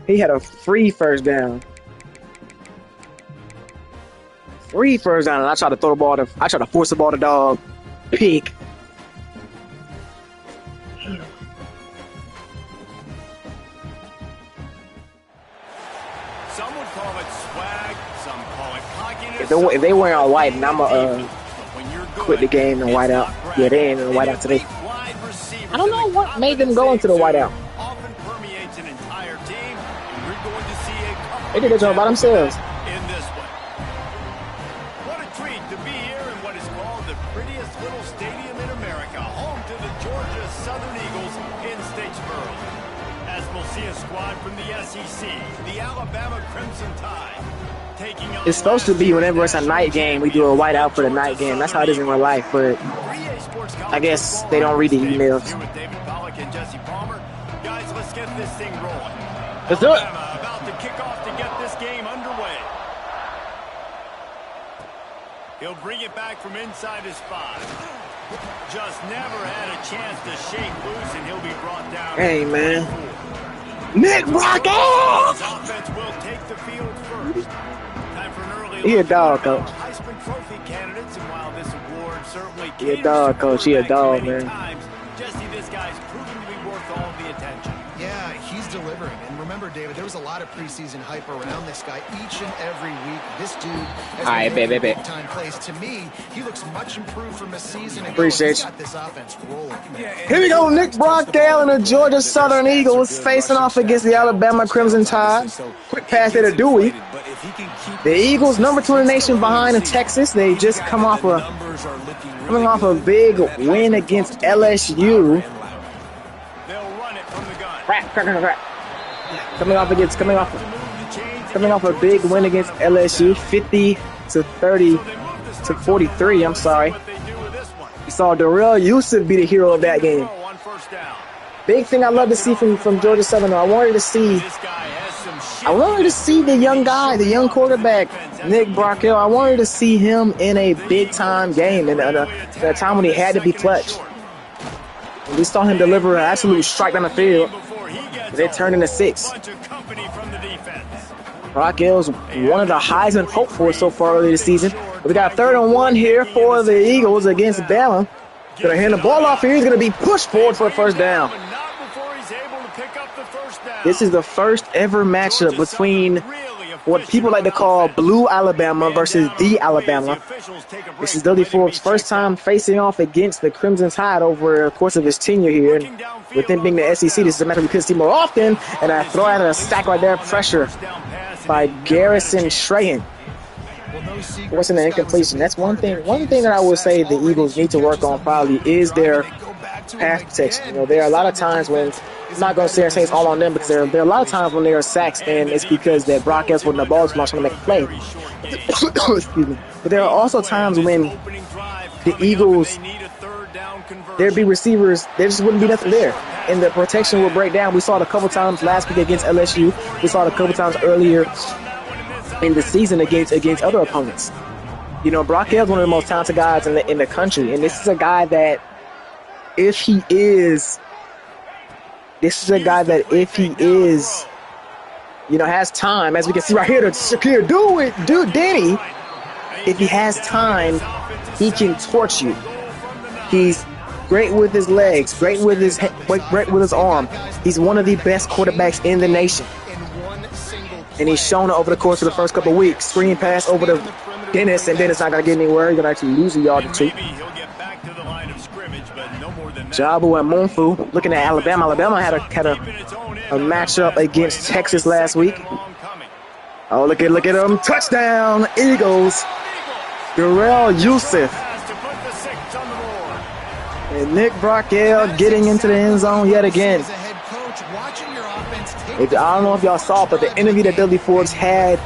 He had a free first down. Free first down, and I tried to throw the ball to. I tried to force the ball to dog. Pick. Some would call it swag, some call it cockiness. If they wearing white, and I'ma quit the game and white out. Yeah, they ain't in the white out today. I don't know what made them go into the white out. Often permeates an entire team, and we're going to see a couple They did their job by themselves. in this one. What a treat to be here in what is called the prettiest little stadium in America, home to the Georgia Southern Eagles in Statesboro. As we'll see a squad from the SEC, the Alabama Crimson Tide, taking on It's supposed to be whenever it's a night game, we do a white out for the night game. That's how it is in real life, but I guess they don't read the emails. Here with David Pollack and Jesse Palmer. Guys, let's get this thing rolling. Let's do it. Alabama about to kick off to get this game underway. He'll bring it back from inside his 5. Just never had a chance to shake loose, and he'll be brought down. Hey, man. Nick Brockett! His offense will take the field first. Time for an early He a look dog, at coach. Heisman Trophy candidates, and while this award certainly He a caters dog, to coach. He a quarterbacks dog, many man. times, Jesse, this guy's proven to be worth all the attention. Yeah, he's delivering. And remember, David, there was a lot of preseason hype around this guy each and every week. This dude has All right, been baby. big time plays. To me, he looks much improved from a season ago. Appreciate He's you. got this offense rolling. Here we go, Nick Brockett and the Georgia Southern Eagles facing off against the Alabama Crimson Tide. Quick pass there to Dewey. The Eagles, number 2 in the nation behind in Texas. They just coming off a big win against LSU. They'll run it from the gun. Crack. Coming off a big win against LSU, 50-43. I'm sorry. What they do with this one. We saw Darrell Yusuf be the hero of that game. On first down. Big thing I love to see from Georgia Southern. I wanted to see the young guy, the young quarterback, Nick Brockett. I wanted to see him in a big time game, in a time when he had to be clutch. We saw him deliver an absolute strike down the field. They turned into 6. Brockell's one of the Heisman hopefuls so far early this season. We got 3rd and 1 here for the Eagles against Bama. Gonna hand the ball off here. He's gonna be pushed forward for a first down. This is the first ever matchup between what people like to call Blue Alabama versus the Alabama. This is Dudley Forbes' first time facing off against the Crimson Tide over the course of his tenure here. And with them being the SEC, this is a matchup we could see more often. And I throw out a stack right there, pressure by Garrison Strahan. Forcing the incompletion. That's one thing. One thing that I would say the Eagles need to work on probably is their pass protection. You know, there are a lot of times when I'm not going to say it's all on them, because there are a lot of times when there are sacks, and it's because that Brockets when the ball is trying to make a play. Excuse me. But there are also times when the Eagles, there'd be receivers, there just wouldn't be nothing there, and the protection will break down. We saw it a couple times last week against LSU. We saw it a couple times earlier in the season against other opponents. You know, Brocket's one of the most talented guys in the country, and this is a guy that if he is, you know, has time, as we can see right here, to Shakir Denny, if he has time, he can torch you. He's great with his legs, great with his arm. He's one of the best quarterbacks in the nation. And he's shown it over the course of the first couple of weeks. Screen pass over to Dennis, and Dennis not going to get anywhere. He's going to actually lose a yard or two. Jabu and Monfu looking at Alabama. Alabama had a matchup against Texas last week. Oh, look at them. Touchdown, Eagles. Darrell Yusuf. And Nick Brockett getting into the end zone yet again. I don't know if y'all saw, but the interview that Dudley Forbes had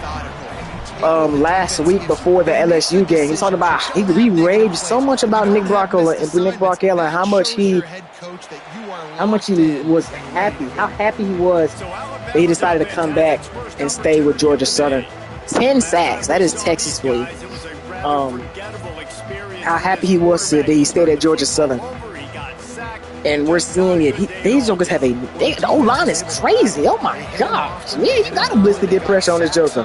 last week before the LSU game, he talked about, he raged so much about Nick Brockett and how much he was happy, how happy he was that he decided to come back and stay with Georgia Southern. 10 sacks, that is Texas for you. How happy he was that he stayed at Georgia Southern. And we're seeing it. These jokers have the O-line is crazy. Oh my gosh. Yeah, you got to blitz to get pressure on this joker.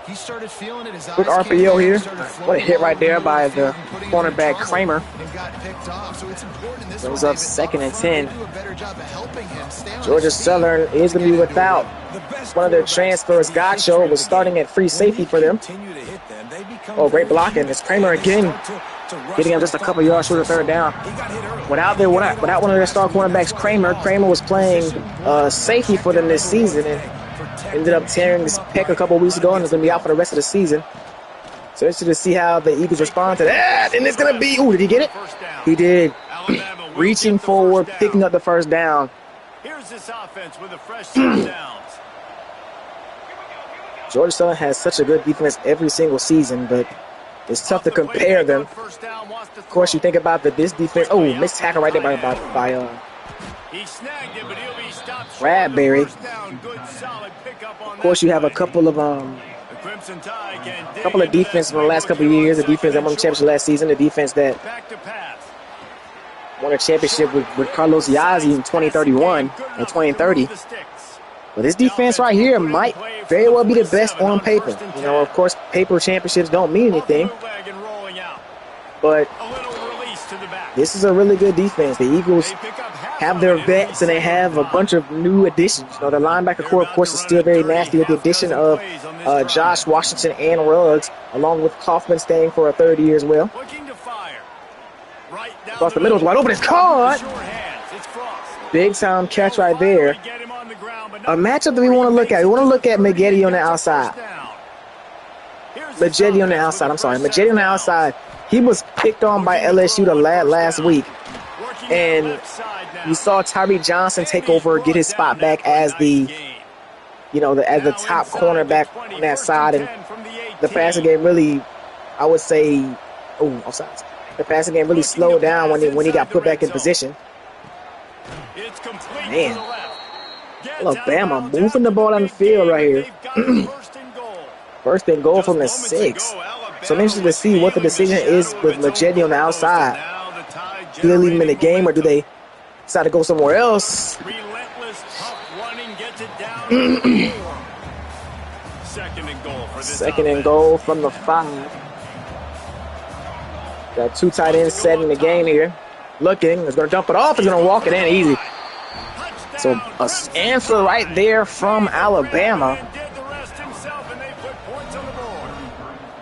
Quick RPO here. What a hit right there by the cornerback Kramer. Brings up 2nd and 10. Georgia Southern is going to be without one of their transfers. Gotcho was starting at free safety for them. Oh, great blocking. It's Kramer again, getting him just a couple yards short of 3rd down. Without one of their star cornerbacks, Kramer was playing safety for them this season and ended up tearing his pec a couple weeks ago and is going to be out for the rest of the season. So interested to see how the Eagles respond to that. And it's going to be, ooh, did he get it? He did. Reaching forward, picking up the 1st down. Here's this offense with a fresh set downs. Georgia Southern has such a good defense every single season, but it's tough to compare them. Of course, you think about this defense. Oh, missed tackle right there by Bradbury. Of course, you have a couple of defense from the last couple of years. The defense that won the championship last season. The defense that won a championship with Carlos Yazzie in 2031 and 2030. But this defense right here might very well be the best on paper. You know, of course, paper championships don't mean anything. But this is a really good defense. The Eagles have their vets and they have a bunch of new additions. You know, the linebacker core, of course, is still very nasty with the addition of Josh Washington and Ruggs, along with Kaufman staying for a 3rd year as well. Across the middle is wide open. It's caught. Big time catch right there. A matchup that we want to look at. We want to look at Maggette on the outside. Maggette on the outside. I'm sorry. Maggette on the outside. He was picked on by LSU the last week. And you saw Tyree Johnson take over, get his spot back as the top cornerback on that side. And the passing game really, I would say, offside. The passing game really slowed down when he got put back in position. Man. Alabama moving the ball down the field right here. 1st and goal from the 6. So I'm interested to see what the decision is with Maggette on the outside. Do they leave him in the game or do they decide to go somewhere else? Second and goal from the 5. Got 2 tight ends set in the game here. Looking, is going to dump it off, is going to walk it in easy. So an answer right there from Alabama.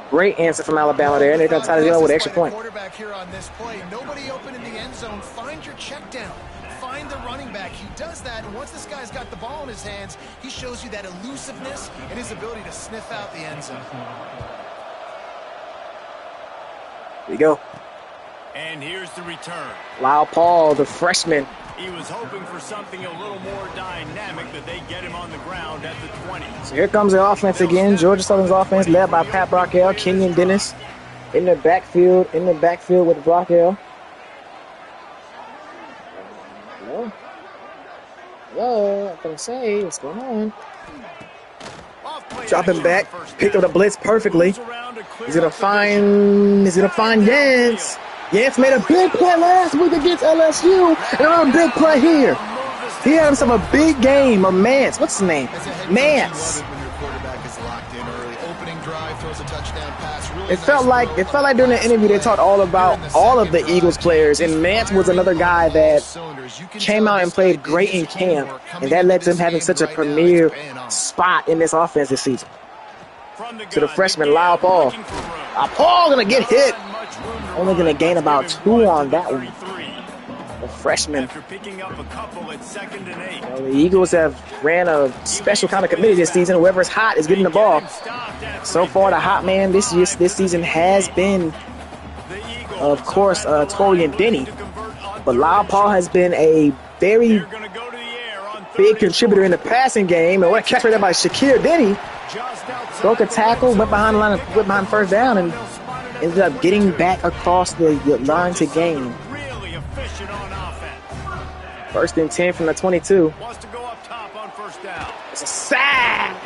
Great answer from Alabama there, and they're going to tie the deal with an extra point. Quarterback here on this play. Nobody open in the end zone. Find your check down. Find the running back. He does that, and once this guy's got the ball in his hands, he shows you that elusiveness and his ability to sniff out the end zone. Here we go. And here's the return. Lyle Paul, the freshman. He was hoping for something a little more dynamic, but they get him on the ground at the 20. So here comes the offense again. Georgia Southern's offense led by Pat Brockell, Kenyon Dennis in the backfield with Brockell. Hello, I can say what's going on. Dropping back, picked up the blitz perfectly. He's gonna find Yance. Yance made a big play last week against LSU, and a big play here. He had himself a big game of Mance. What's his name? Mance. It felt like during the interview they talked all about all of the Eagles players, and Mance was another guy that came out and played great in camp, and that led to him having such a premier spot in this offense this season. To the freshman, Lyle Paul. Paul gonna get hit. Only gonna gain about 2 on that one. The freshman. The Eagles have ran a special kind of committee this season. Whoever's hot is getting the ball. So far, the hot man this season has been, of course, Torian Denny. But Lyle Paul has been a very big contributor in the passing game. And what a catch right there by Shakir Denny. Broke a tackle, went behind the line, went behind 1st down, and ended up getting back across the line to gain. 1st and 10 from the 22. It's a sack.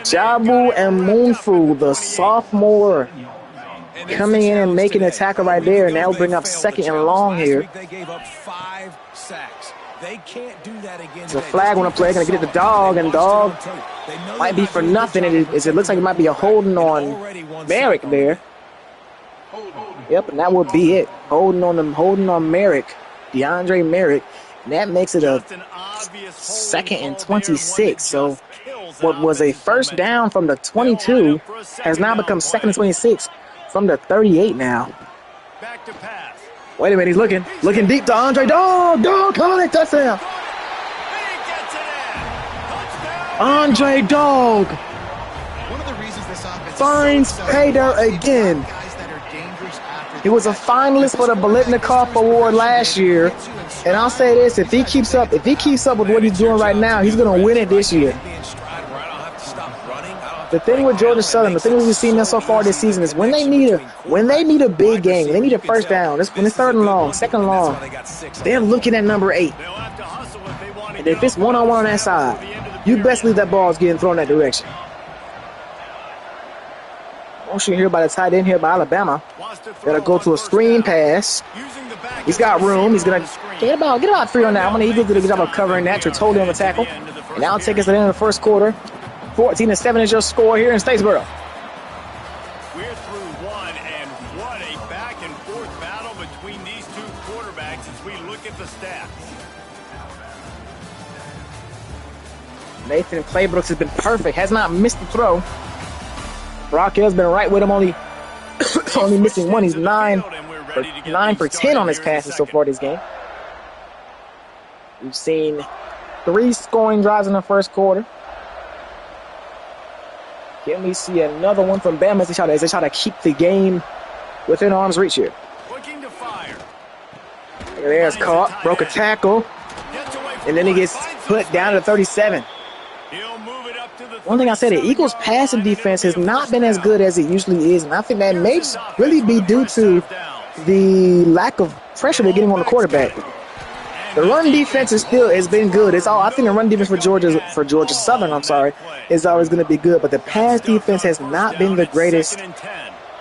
Jabu and Moonfu, the sophomore coming in and making a tackle right there, and that'll bring up 2nd and long here. They gave up 5 sacks. They can't do that again. It's a flag on the play. Going to get it to Dog, and Dog might be for nothing. It looks like it might be a holding on Merrick there. Yep, and that will be it. Holding on Merrick, DeAndre Merrick. And that makes it a 2nd and 26. So what was a first down from the 22 has now become 2nd and 26 from the 38 now. Back to pass. Wait a minute, he's looking deep to Andre Dog. Dog, call it, touchdown. He gets it in. Touchdown. Andre Dog One of the reasons this offense finds pay dirt again. guys that are dangerous after He was a finalist for the Biletnikoff Award last year, and I'll say this: if he keeps up with what he's doing right now, he's gonna win it this year. The thing with Georgia Southern, the thing we've seen so far this season is when they need a big game, when they need a first down, when it's 3rd and long, 2nd and long, they're looking at number 8. They'll have to hustle if they want to And if it's one-on-one on that side, you best believe that ball's getting thrown that direction. Motion here by the tight end here by Alabama. Gotta go to a screen pass. He's got room. He's gonna get about 3 on that one. Eagles did a good job of covering that. Totally on the tackle. And now take us to the end of the first quarter. 14-7 is your score here in Statesboro. We're through one, and what a back-and-forth battle between these two quarterbacks as we look at the stats. Nathan Claybrooks has been perfect. Has not missed the throw. Brock Hill's been right with him, only missing one. He's 9 for 10 on his passes so far this game. We've seen 3 scoring drives in the first quarter. Can we see another one from Bama as they try to keep the game within arm's reach here? Looking to fire. There's caught, broke a tackle, and then he gets put down to 37. He'll move it up to the One thing I said, the Eagles' passing defense has not been as good as it usually is, and I think that may really be due to the lack of pressure they're getting on the quarterback. The run defense has been good. I think the run defense for Georgia Southern, is always going to be good, but the pass defense has not been the greatest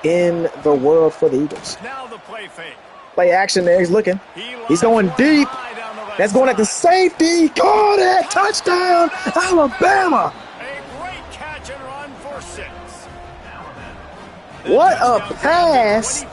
in the world for the Eagles. Now the play fake. Play action there. He's looking. He's going deep. That's going at the safety. Caught it. Touchdown, Alabama. A great catch and run for 6. What a pass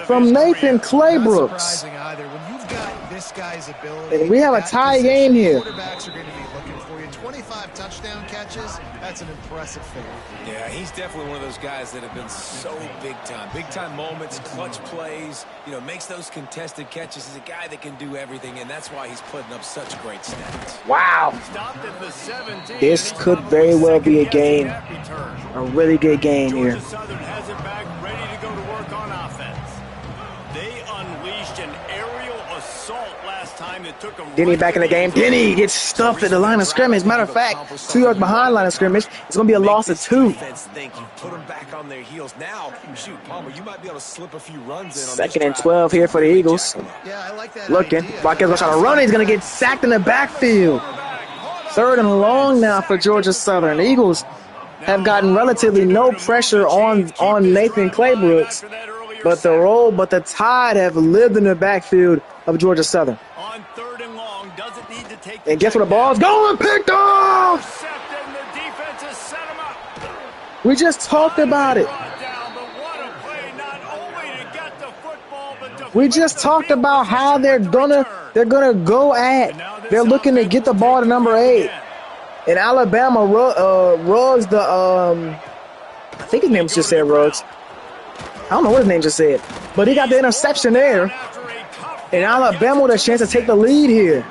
from Nathan Claybrooks. Surprising either. When you've got this guy's ability, And we have a tie game here. Quarterbacks are going to be looking for you. 25 touchdown catches. That's an impressive figure. Yeah, he's definitely one of those guys that have been so big time. Big time moments, clutch plays, makes those contested catches. He's a guy that can do everything, and that's why he's putting up such great stats. Wow. Stopped at the 17. This could very well be a game. A really good game here. Georgia Southern has it back, ready to go to work on offense. They unleashed an aerial assault last time that took them. Denny back in the game. Denny gets stuffed at the line of scrimmage. Matter of fact, 2 yards behind line of scrimmage. It's going to be a loss of 2. Put them back on their heels. Now, shoot, Palmer, you might be able to slip a few runs in on 2nd and 12 here for the Eagles. Yeah, I like that. Looking. Brock Hill's trying to run. He's going to get sacked in the backfield. 3rd and long now for Georgia Southern. The Eagles have gotten relatively no pressure on Nathan Claybrooks, but the Tide have lived in the backfield of Georgia Southern. On 3rd and long, doesn't need to take. And guess where the ball's going? Picked off! Intercepted, and the defense has set him up. We just talked about it. Down, but what a play, not only to get the football, but to We just talked about how they're gonna go at. They're looking to get the ball to number 8. And Alabama, Ruggs, I think his name just said Ruggs. I don't know what his name just said. But he got the interception there. And Alabama with a chance to take the lead here.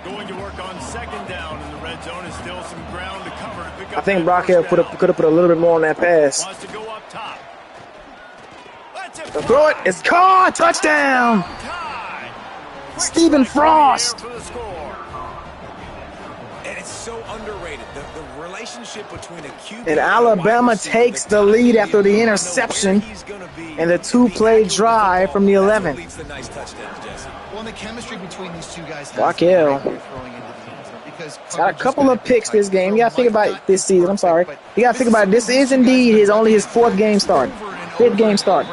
Going to work on 2nd down in the red zone is still some ground to cover to pick up. I think Brock Hill could have put a little bit more on that pass. Wants to go up top. Let's it Throw it. It's caught. Touchdown. Stephen Frost. for the score. And it's so underrated. The relationship between a QB And Alabama takes the lead after the interception and the 2-play drive from the 11. Well, and the chemistry between these two guys. Brock Hill. He's got a couple of picks this game. You got to think about this season. I'm sorry. You got to think about it. This is indeed only his 4th game start. 5th game start.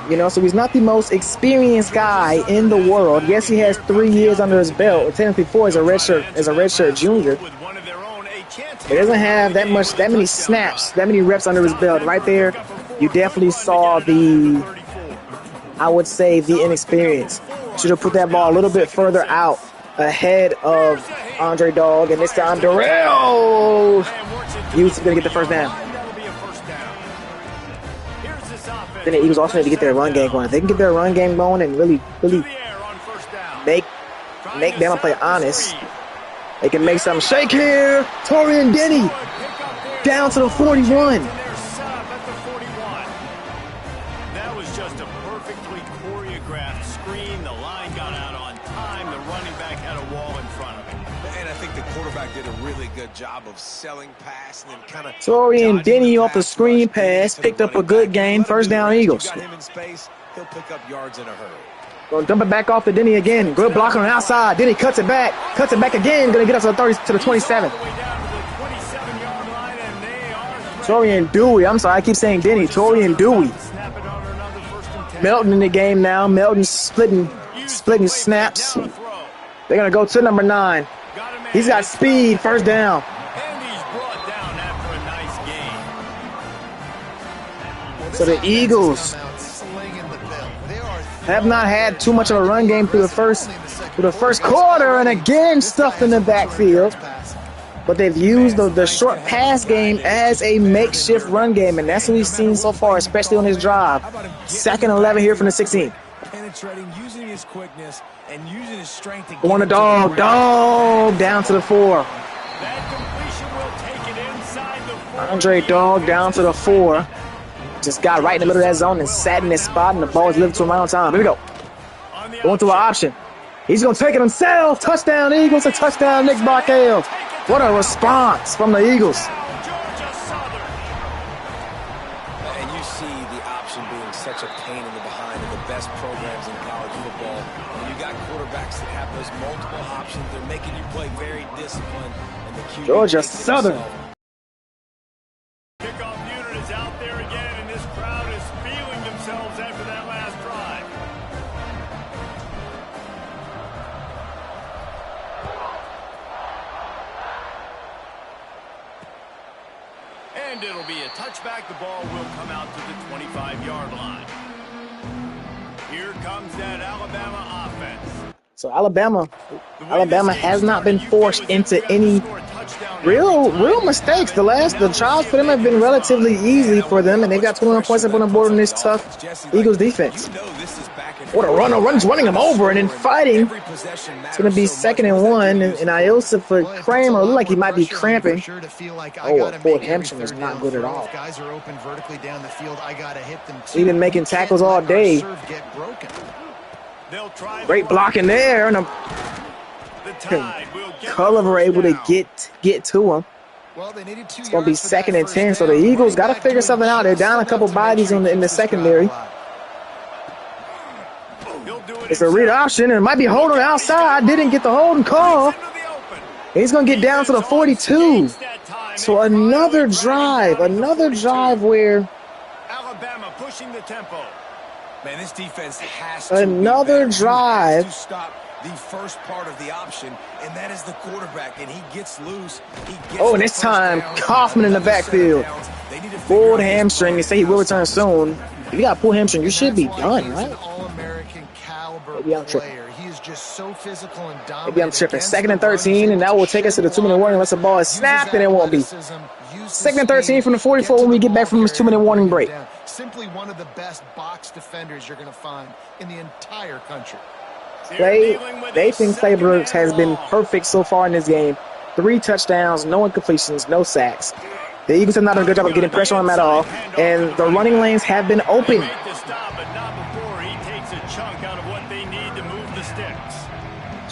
You know, so he's not the most experienced guy in the world. Yes, he has 3 years under his belt, or technically 4 as a redshirt junior. He doesn't have that many snaps, that many reps under his belt. Right there, you definitely saw I would say, the inexperience. Should have put that ball a little bit further out ahead of Andre Dog, and this time Darrell Utes going to get the first down. Then the Eagles also need to get their run game going. If they can get their run game going and really make Bama play honest, they can make something shake here. Torian Denny down to the 41. That was just a perfectly choreographed screen. The line got out on time. The running back had a wall in front of him. And I think the quarterback did a really good job of selling pass and then kind of Torian Denny off the screen pass picked up a good game. First down, Eagles. Got him in space. He'll pick up yards in a hurry. Gonna dump it back off to Denny again. Good block on the outside. Denny cuts it back again. Gonna get us to the 30 to the 27. Torian Dewey. I'm sorry, I keep saying Denny. Torian Dewey. Melton in the game now. Melton splitting snaps. They're gonna go to number 9. He's got speed. First down. And he's brought down after a nice gain. So the Eagles have not had too much of a run game through the first quarter, and again stuffed in the backfield. But they've used the short pass game as a makeshift run game, and that's what we've seen so far, especially on this drive. 2nd and 11 here from the 16. Penetrating, using his quickness and using his strength to Going to dog down to the 4. That completion will take it inside the 40. Andre Dog down to the 4. Just got right in the middle of that zone and sat in his spot, and the ball is lived to him right on time. Here we go. Going to an option. He's going to take it himself. Touchdown, Eagles. A touchdown, Nick Barkale. What a response from the Eagles. And you see the option being such a pain in the behind of the best programs in college football. When you got quarterbacks that have those multiple options, they're making you play very disciplined. And the QB Georgia Southern. Kickoff unit is out there again, and this crowd is feeling themselves after that last drive. And it'll be a touchback. The ball will come out to the 25-yard line. Here comes that Alabama offense. So Alabama has not been forced into any real mistakes. The trials for them have been relatively easy for them, and they've got 21 points up on the board in this tough Eagles defense. What a run's running him over and then fighting. It's going to be 2nd and 1, and Iosa for Kramer look like he might be cramping. Oh, a forward hamstring is not good at all. He's been making tackles all day. Great blocking there, and Culliver able to get to him. It's going to be 2nd and 10, so the Eagles got to figure something out. They're down a couple bodies in the secondary. It's a read option, and it might be hold on the outside. Didn't get the holding call. He's going to get down to the 42. So another drive where Alabama pushing the tempo. Man, this defense has another drive to stop the first part of the option, and that is the quarterback, and he gets loose. And this time Kaufman in the backfield. Pulled hamstring. They say he will return soon. If you got a pulled hamstring, you should be done, right? Maybe I'm tripping. Maybe I'm tripping. 2nd and 13, and that will take us to the 2-minute warning unless the ball is snapped, and it won't be. 2nd and 13 from the 44 when we get back from this 2-minute warning break. Simply one of the best box defenders you're going to find in the entire country. Nathan Claybrooks has been perfect so far in this game. 3 touchdowns, no incompletions, no sacks. The Eagles have not done a good job of getting pressure on him at all, and the running lanes have been open.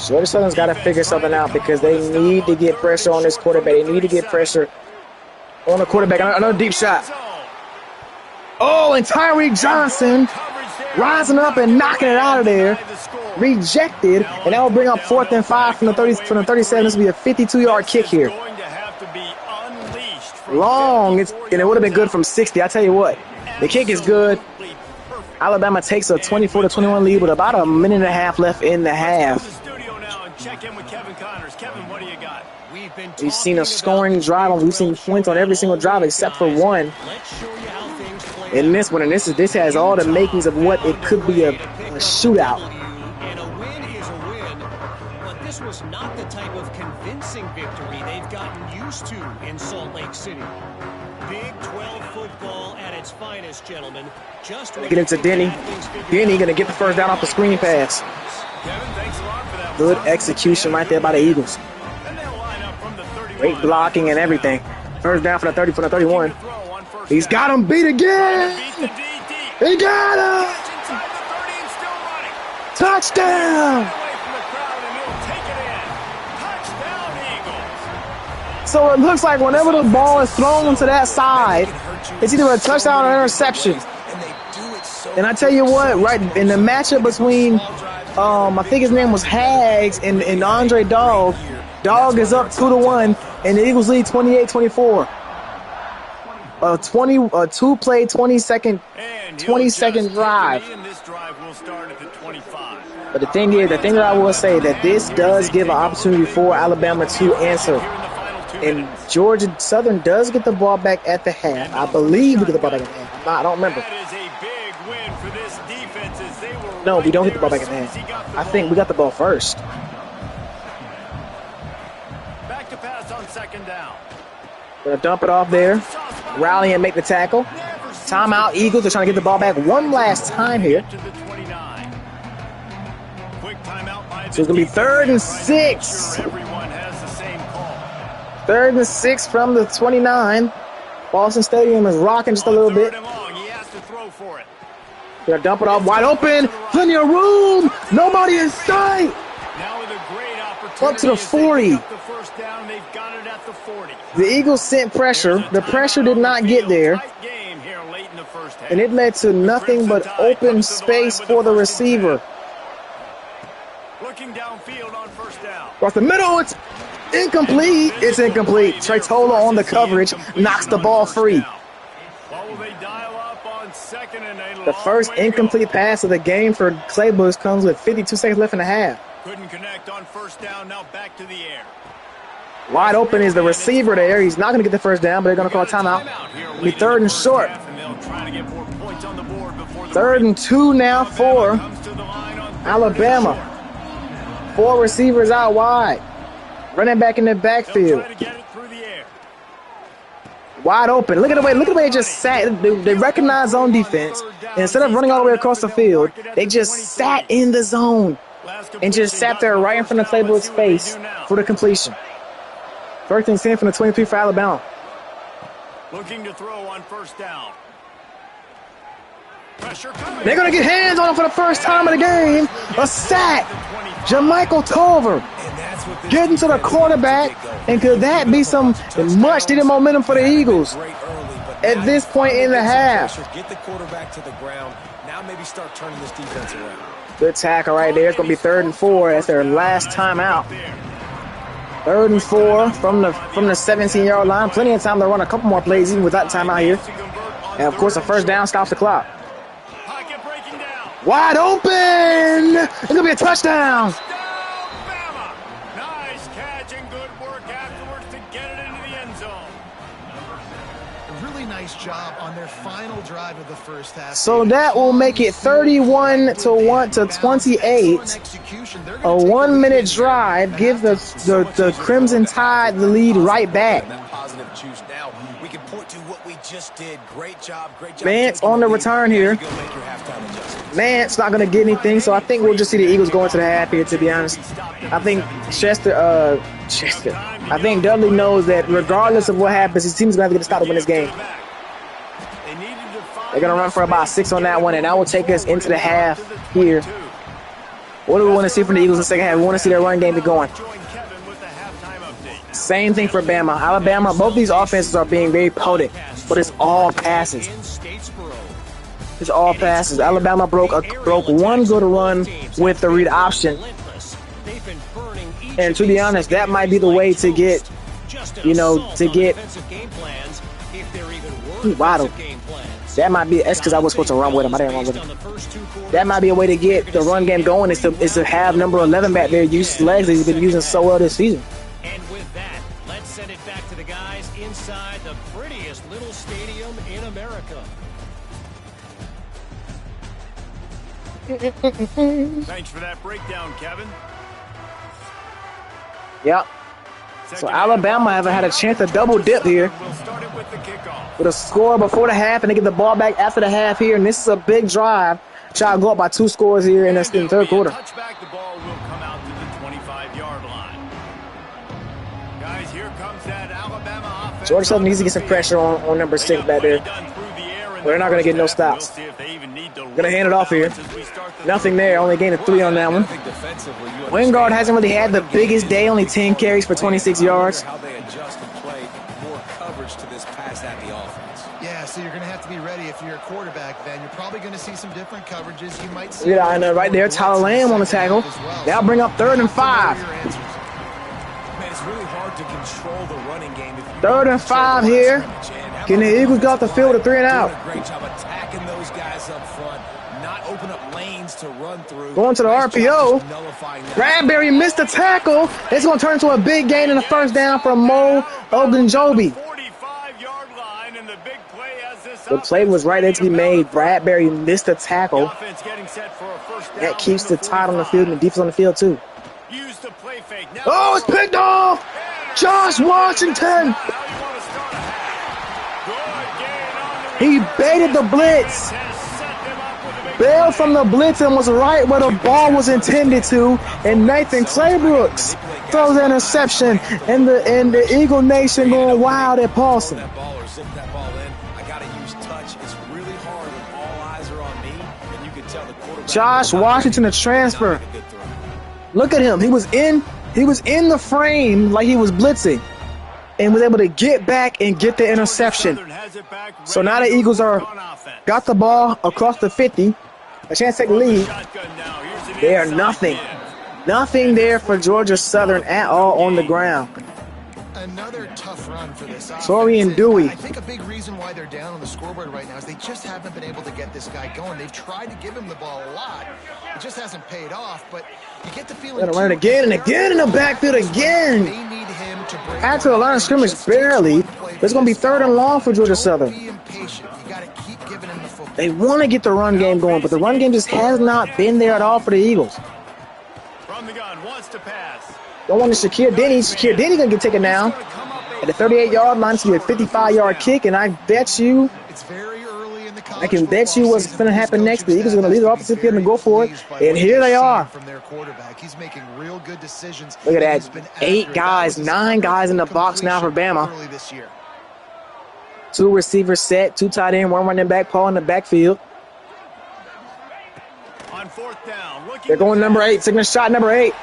Georgia Southern's got to figure something out because they need to get pressure on this quarterback. They need to get pressure on the quarterback. Another deep shot. Oh, and Tyreek Johnson rising up and knocking it out of there. Rejected, and that will bring up 4th and 5 from the 37. This will be a 52-yard kick here. Long, and it would have been good from 60. I tell you what, the kick is good. Alabama takes a 24-21 lead with about a minute and a half left in the half. Studio now and check in with Kevin Connors. Kevin, what do you got? We've seen a scoring drive. We've seen points on every single drive except for one. In this one, and this has all the makings of what it could be a shootout. And a win is a win, but this was not the type of convincing victory they've gotten used to in Salt Lake City. Big 12 football at its finest, gentlemen. Just Get into Denny. Denny gonna get the first down off the screen pass. Kevin, thanks a lot for that. Good execution right there by the Eagles. And they'll line up from the 31. Great blocking and everything. First down for the 30, for the 31. Throw on first He's down. got him beat again. Beat the DT. He got him. Inside the 30 and still running. Touchdown. Away from the crowd and he'll take it in. Touchdown Eagles. So it looks like whenever the ball is thrown to that side, it's either a touchdown or an interception. And they do it so And I tell you what, right in the matchup between, I think his name was Hags and Andre Dog. Dog is up 2-1, and the Eagles lead 28-24. A 2-play, 20-second And 20-second drive. And this drive will start at the 25. But the thing is, the thing that I will say, that this does give an opportunity for Alabama to answer. Here in the final 2 And minutes. Georgia Southern does get the ball back at the half. I believe we get the ball back at the half. I don't remember. That is a big win for this defense as they were No, we right don't get the ball there back at the as soon as he got half. the I think we got the ball first. Back to pass on second down. Gonna dump it off there. Rally and make the tackle. Timeout. Eagles are trying to get the ball back one last time here. To the 29. Quick timeout by So it's gonna be 3rd and Right, 6. sure everyone has the same call. 3rd and 6 from the 29. Boston Stadium is rocking just a little bit. 3rd and long, he has to throw for it. Gonna dump it off wide open. Plenty of room. Nobody in sight. Now with a great opportunity. Up to the as they 40. pick up the first down, they've got it at the 40. The Eagles sent pressure. The pressure did not get there. Tight game here late in the first half. And it led to nothing but open space for the receiver. Looking downfield on first down. Across the middle, it's incomplete. It's incomplete. Tretola on the coverage knocks the ball free. What will they dial up on second and a The long first way to go. incomplete pass of the game for Claybush comes with 52 seconds left in the half. Couldn't connect on first down. Now back to the air. Wide open is the receiver there. He's not going to get the first down, but they're going to call a timeout. It'll be 3rd and short. And they'll try to get more points on the board before the 3rd and 2 now for comes to the line on 3rd and Alabama. 4 receivers out wide. Running back in the short. They'll backfield. try to get it through the air. Wide open. Look at the way they just sat. They recognized zone defense. And instead of running all the way across the field, they just sat in the zone and just sat there right in front of Claybush's face for the completion. 1st and 10 from the 23 for Alabama. Looking to throw on first down. Pressure coming. They're going to get hands on him for the first time in the game. A sack. Jermichael Tolver And that's what this getting to the defense needs quarterback. get going. And could that be some much needed momentum for the Eagles? Great early, but At now this you point in the finally get some half. pressure, get the quarterback to the ground. Now maybe start turning this defense around. Good tackle right there. It's going to be 3rd and 4. That's their last time out. 3rd and 4 from the 17-yard line. Plenty of time to run a couple more plays even without timeout here. And of course, a first down stops the clock. Pocket breaking down. Wide open. It's going to be a touchdown. Alabama. Nice catch and good work afterwards to get it into the end zone. A really nice job on their final drive of the first half. So that will make it 31 to 28. A 1-minute drive. Give the Crimson Tide the lead right back. That positive juice. Now we can point to what we just did. Great job. Great job. Vance taking on the lead. return here. Go make your halftime adjustments. Nance not going to get anything, so I think we'll just see the Eagles go into the half here, to be honest. I think I think Dudley knows that regardless of what happens, his team's going to have to get a stop to win this game. They're going to run for about 6 on that one, and that will take us into the half here. What do we want to see from the Eagles in the second half? We want to see their run game be going. Same thing for Bama. Alabama, both these offenses are being very potent, but it's all passes. It's all passes. Alabama broke one good run with the read option. And to be honest, that might be the way to get, Waddle. That might be, that's because I was supposed to run with him. I didn't run with him. That might be a way to get the run game going is to have number 11 back there use his legs that he's been using so well this season. And with that, let's send it back to the guys inside the prettiest little stadium in America. Thanks for that breakdown, Kevin. Yep. So Alabama haven't had a chance to double dip here We'll start it with the kickoff. with a score before the half, and they get the ball back after the half here. And this is a big drive. Try to go up by 2 scores here in the third quarter. Touchback, the ball will come out to the 25-yard line. Guys, here comes that Alabama offense. Georgia Southern needs to get some pressure on number 6 back there. But they're not going to get no stops. Gonna hand it off here. Nothing there. Only gained a 3 on that one. Wingard hasn't really had the biggest day. Only 10 carries for 26 yards. How they adjust and play more coverage to this pass-happy offense. Yeah, so you're going to have to be ready if you're a quarterback, then. You're probably going to see some different coverages. You might see... Yeah, and right there, Tyler Lamb on the tackle. They'll bring up 3rd and 5. Man, it's really hard to control the running game. 3rd and 5 here. Can the Eagles go off the field with 3 and out? Great job attacking those guys up front, not open up lanes to run through. Going to the RPO. Bradbury missed the tackle. It's going to turn into a big gain in the first down from Mo Ogunjobi. 45-yard line, and the big play as this The play was right there to be made. Bradbury missed the tackle. offense getting set for a first down. That keeps the tide on the field and the defense on the field too. Use the play fake. Now Oh, it's picked off! Josh Washington! He baited the blitz. Bailed from the blitz and was right where the ball was intended to. And Nathan Claybrooks throws an interception. And the Eagle Nation going wild at Paulson. That ball or zip that ball in. I got to use touch. It's really hard when all eyes are on me, and you can tell the quarterback. Josh Washington, the transfer. Look at him. He was in the frame like he was blitzing. And was able to get back and get the interception. So now the Eagles got the ball across the 50. A chance to take the lead. They are nothing. Nothing there for Georgia Southern at all on the ground. Another tough run for this offense. Sorry and Dewey. I think a big reason why they're down on the scoreboard right now is they just haven't been able to get this guy going. They've tried to give him the ball a lot. It just hasn't paid off, but you get the feeling... Gonna run it again and again in the backfield again. They need him to break After the line of scrimmage, barely. But it's going to be 3rd and long for Georgia Southern. Be impatient. You got to keep giving him the football. They want to get the run game going, but the run game just has not been there at all for the Eagles. From the gun, wants to pass. Don't want to Shakir Denny. Shakir Denny going to get taken down. At the 38-yard line, it's going to be a 55-yard kick, and I bet you... It's very early in the college I can bet you football what's season. going to happen next. The Eagles are going to leave the offensive field and go for it. Pleased by And what here they they've are. seen from their quarterback. He's making real good decisions. Look at He's that. been 8 accurate. guys, That was his 9 guys in the box now for Bama. early this year. 2 receivers set, 2 tight end, 1 running back, Paul in the backfield. On 4th down. They're going number 8, taking a shot number 8.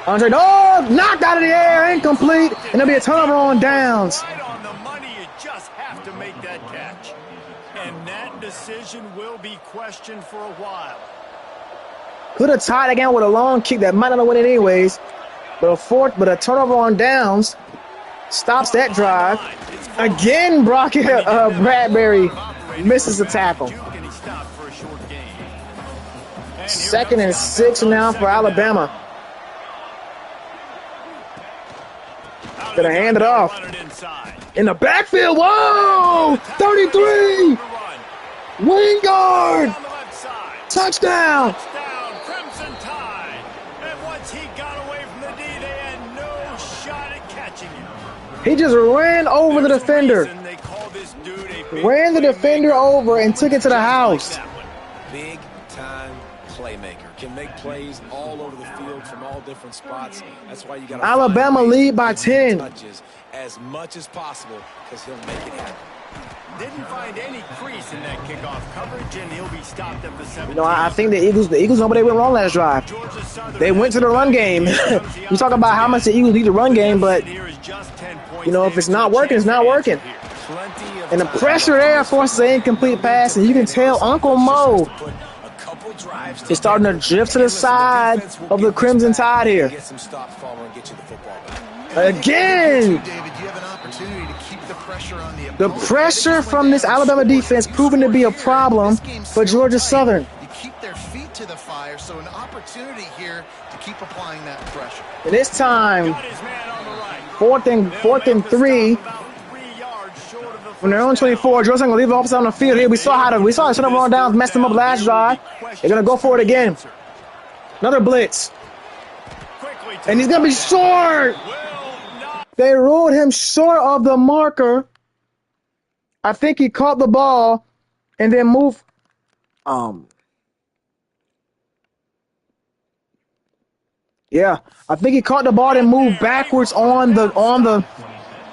Andre, knocked out of the air, incomplete, and there'll be a turnover on downs. Right on the money, you just have to make that catch. And that decision will be questioned for a while. Could have tied again with a long kick that might not have won it anyways. But a turnover on downs stops that drive. Again, Bradbury misses the tackle. 2nd and 6 now for Alabama. Gonna hand it off. In the backfield, whoa! 33! Wingard! Touchdown! Crimson Tide. And once he got away from the D, they had no shot at catching him. He just ran over the defender. Ran the defender over and took it to the house. Big time playmaker. Can make plays all over the field from all different spots. That's why you got Alabama lead by 10. touches as much as possible because he'll make it happen. Didn't find any crease in that kickoff coverage, and he'll be stopped at the 17. You know, I think the Eagles know where they went wrong last drive. They went to the run game. You talk about how much the Eagles need the run game, but you know, if it's not working, it's not working. And the pressure there forces an incomplete pass, and you can tell Uncle Mo is starting to drift to the side of the Crimson Tide here. Get some stops, Palmer, and get you the football back. Again. David, you have an opportunity to keep the pressure on the The pressure from this Alabama defense proving to be a problem for Georgia Southern. You keep their feet to the fire, so an opportunity here to keep applying that pressure. And this time, Got his man on the right. fourth and 3. About 3 yards short of the From their own first down. 24, Georgia Southern gonna leave it opposite on the field here. We saw it shut up on downs, messed them up last drive. They're gonna go for it again. Another blitz. Quickly to And he's the gonna be tight short. end. Will not They ruled him short of the marker. I think he caught the ball and then moved. Yeah, I think he caught the ball and moved backwards on the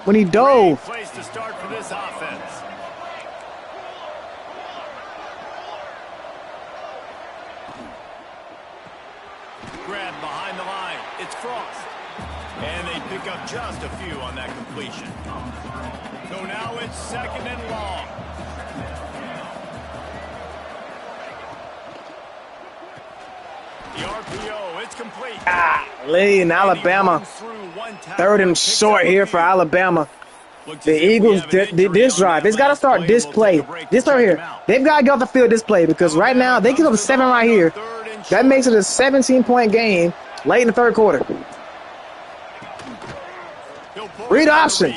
when he dove. place to start for this offense. Grab behind the line. It's crossed. And they pick up just a few on that completion. So now it's 2nd and long. The RPO, it's complete. Lee in Alabama. Third and short here for Alabama. The Eagles did this drive. It's got to start this play. This right here. They've got to get off the field this play because right now they give up 7 right here. That makes it a 17-point game late in the third quarter. Read option.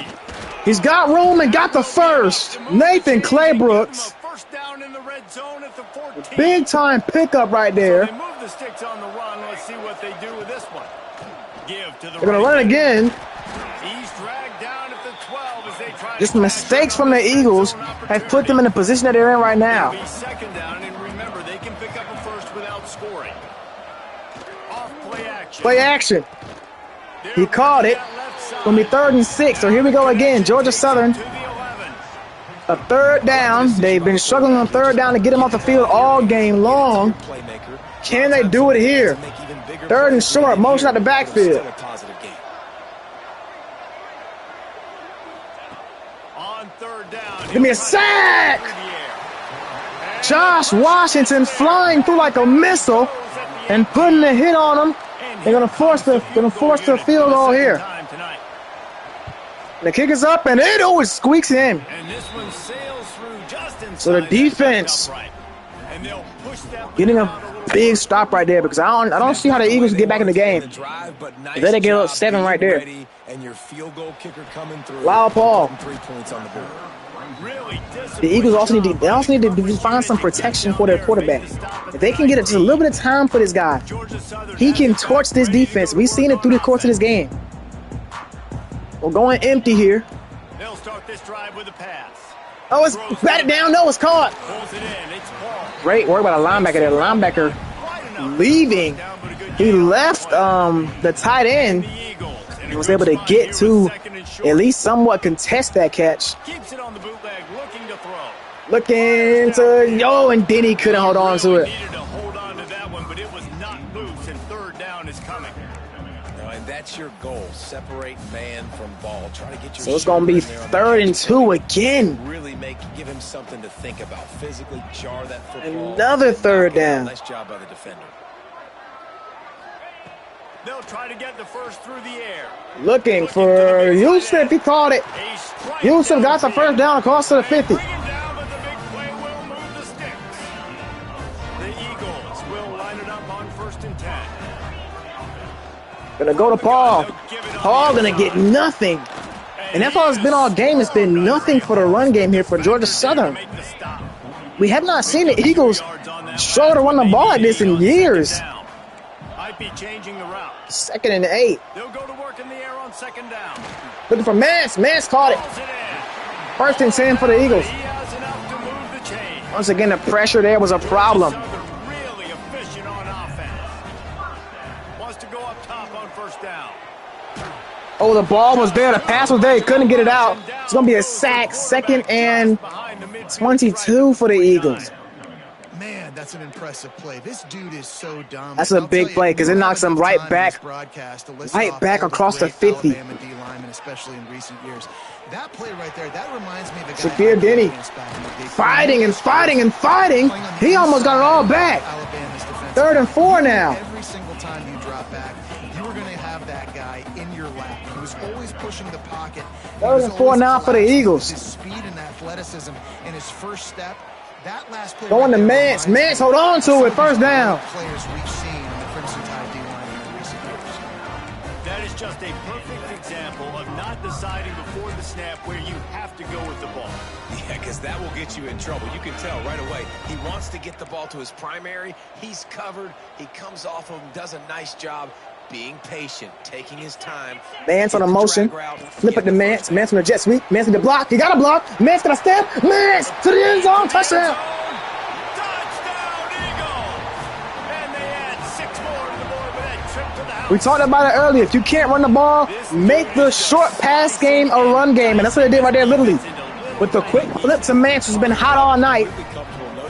He's got room and got the first. Nathan Claybrooks. First down in the red zone at the 14. Big time pickup right there. They move the sticks on the run. Let's see what they do with this one. Give to the They're going to run it again. He's dragged down at the 12 as they try Just to mistakes from the Eagles have put them in the position that they're in right now. It'll be 2nd down, and remember, they can pick up a first without scoring. Off play action. Play action. He caught it. Going to be 3rd and 6. So here we go again. Georgia Southern. To the 11. A 3rd down. They've been struggling on 3rd down to get him off the field all game long. Can they do it here? 3rd and short. Motion out the backfield. On 3rd down. Give me a sack. Josh Washington flying through like a missile and putting a hit on him. They're gonna force the field goal here. The kick is up and it always squeaks in. And this one sails through just inside. So the defense and they'll push that getting a big stop right there because I don't see how the Eagles get back in the game. Then they get up 7 right there. And your field goal kicker coming through. Lyle Paul. 3 points on the board. The Eagles also need to find some protection for their quarterback. If they can get just a little bit of time for this guy, he can torch this defense. We've seen it through the course of this game. We're going empty here. They'll start this drive with a pass. Oh, it's batted down. No, it's caught. Pulls it in. It's Paul. Great work by the linebacker there. The linebacker leaving. He left the tight end and was able to get to at least somewhat contest that catch. Keeps it on the bootleg, looking to throw. Looking to and then he couldn't hold on to it. Needed to hold on to that one, but it was not loose, and 3rd down is coming. And that's your goal. Separate man from ball. Try to get your So it's going to be 3rd and 2 again. Really give him something to think about. Physically jar that football. Another 3rd down. Nice job by the defender. They'll try to get the first through the air. Looking for Yusuf. He caught it. A strike Yusuf got the first down across to the 50. Bring it down, but the big play will move the sticks. The Eagles will line it up on 1st and 10. Gonna go to Paul. Paul gonna get nothing. And that's all it's been all game. It's been nothing for the run game here for Georgia Southern. We have not seen the Eagles struggle to run the ball like this in years. Might be changing the route. 2nd and 8. They'll go to work in the air on 2nd down. Looking for Mance. Mance caught it. Pulls it in. 1st and 10 for the Eagles. He has enough to move the chain. Once again, the pressure there was a problem. Southern really efficient on offense. Wants to go up top on 1st down. Oh, the ball was there. The pass was there. He couldn't get it out. It's going to be a sack. 2nd and 22 for the Eagles. Man, that's an impressive play. This dude is so dominant. That's a big play because it knocks him right back across the 50. Especially in recent years. That play right there, that reminds me of a guy. Shakir Denny fighting and fighting and fighting. He almost got it all back. 3rd and 4 now. Every single time you drop back, you are going to have that guy in your lap. was always pushing the pocket. Third and 4 now for the Eagles. His speed and athleticism and his first step. That last play Going to Mance. Mance, hold on to it. First down. Players we've seen in the Crimson Tide D-line in recent years. That is just a perfect example of not deciding before the snap where you have to go with the ball. Yeah, because that will get you in trouble. You can tell right away. He wants to get the ball to his primary. He's covered. He comes off of him, does a nice job being patient, taking his time. Mance on a motion. Flip it to Mance. Mance on the jet sweep. Mance to the block. He got a block. Mance got a step. Mance to the end zone. Touchdown. Touchdown, Eagles! And they add 6 more to the board with that trip to the house. We talked about it earlier. If you can't run the ball, make the short pass game a run game. And that's what they did right there, literally. With the quick flip to Mance, who's been hot all night.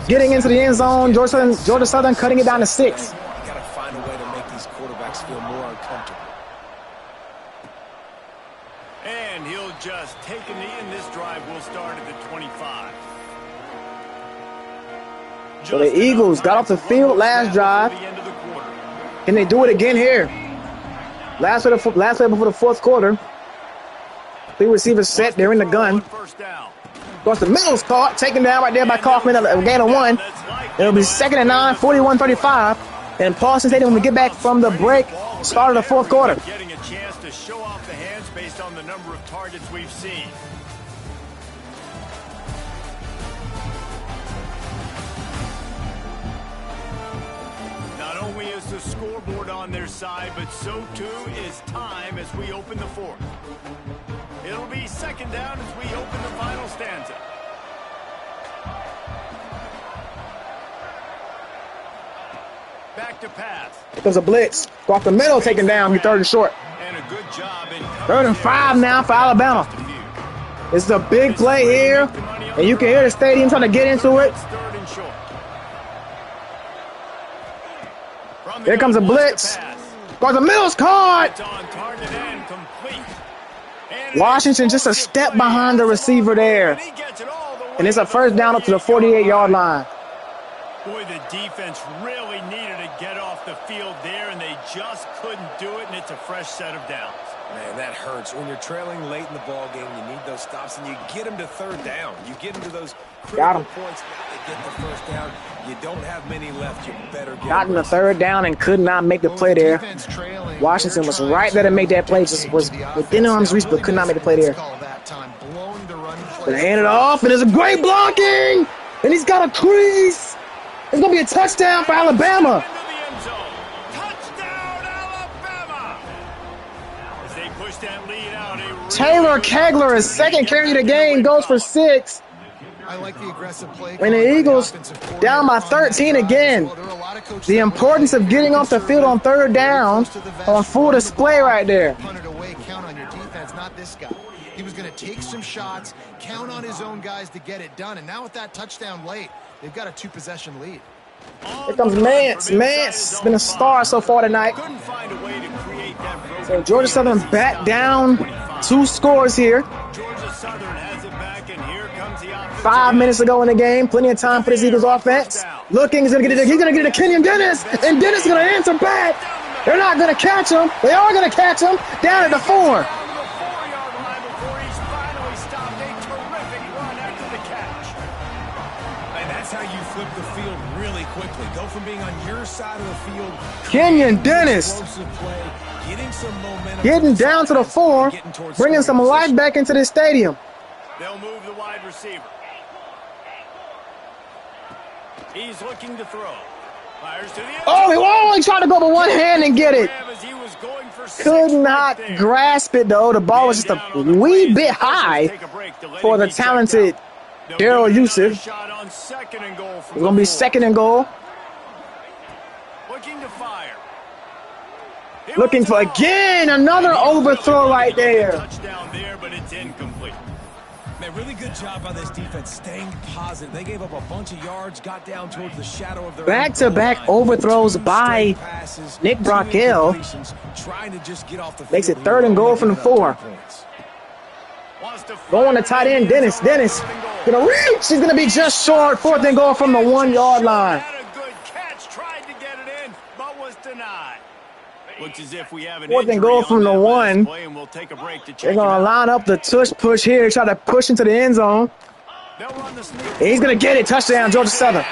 Getting into the end zone. Georgia Southern cutting it down to 6. You got to find a way to make these quarterbacks feel more uncomfortable. And he'll just take a knee, and this drive will start at the 25. So the Eagles got off the field last drive. Can they do it again here? Last play before the fourth quarter. 3 receivers set. They're in the gun. Across the middle's caught. Taken down right there by Kaufman. A gain of 1. It'll be 2nd and 9, 41-35. And Paulson Stadium, when we get back from the break, start of the fourth quarter. Getting a chance to show off the hands based on the number of targets we've seen. Not only is the scoreboard on their side, but so too is time as we open the fourth. It'll be 2nd down as we open the final stanza. Back to pass. There's a blitz. Go off the middle, taken down. He 3rd and short. And a good job in 3rd and 5 now for Alabama. It's a big play here, and you can hear the stadium trying to get into it. Here comes a blitz. Across the middle's caught. Washington just a step behind the receiver there. And it's a 1st down up to the 48-yard line. Boy, the defense really needed to get off the field there, and they just couldn't do it, and it's a fresh set of downs. Man, that hurts. When you're trailing late in the ball game, you need those stops, and you get them to 3rd down. You get them to those critical points. They get the 1st down. You don't have many left. You better get Gotten the 3rd down and could not make the play there. Washington was right there to make that play. Just was within arm's reach, but could not make the play there. They hand it off, and there's a great blocking, and he's got a crease. It's going to be a touchdown for Alabama. Touchdown, Alabama! As they push that lead out, Taylor Kegler, his 2nd carry of the game, goes for 6. I like the aggressive play. And the Eagles down by 13 again. The importance of getting off the field on 3rd down on full display right there. Punted away, count on your defense, not this guy. He was going to take some shots, count on his own guys to get it done. And now with that touchdown late, they've got a 2-possession lead. Here comes Mance. Mance has been a star so far tonight. So Georgia Southern back down 2 scores here. Georgia Southern has it back, and here comes the offense. 5 minutes to go in the game. Plenty of time for this Eagles offense. Looking, he's going to get it to Kenyon Dennis. And Dennis is going to answer back. They're not going to catch him. They are going to catch him down at the 4. Side of the field. Kenyon Dennis getting down to the 4, bringing some life back into the stadium. They'll move the wide receiver. He's looking to throw. Fires to the he tried to go with one hand and get it. Could not grasp it, though. The ball was just a wee bit high for the talented Daryl Yusuf. It's going to be 2nd and goal. Looking to fire. Looking for, again, another overthrow right there. Touchdown there, but it's incomplete. Man, really good job by this defense, staying positive. They gave up a bunch of yards, got down towards the shadow of their back-to-back overthrows by Nick Brockell. Makes it 3rd and goal from the 4. Going to tight end, Dennis. Dennis gonna reach. He's gonna be just short. 4th and goal from the 1-yard line. Looks as if we have an 4th and goal injury from on the that last 1. play, and we'll take a break to check They're it going to out. line up the tush push here, try to push into the end zone. They'll run the sneak. And he's going to get it. Touchdown, Georgia Southern.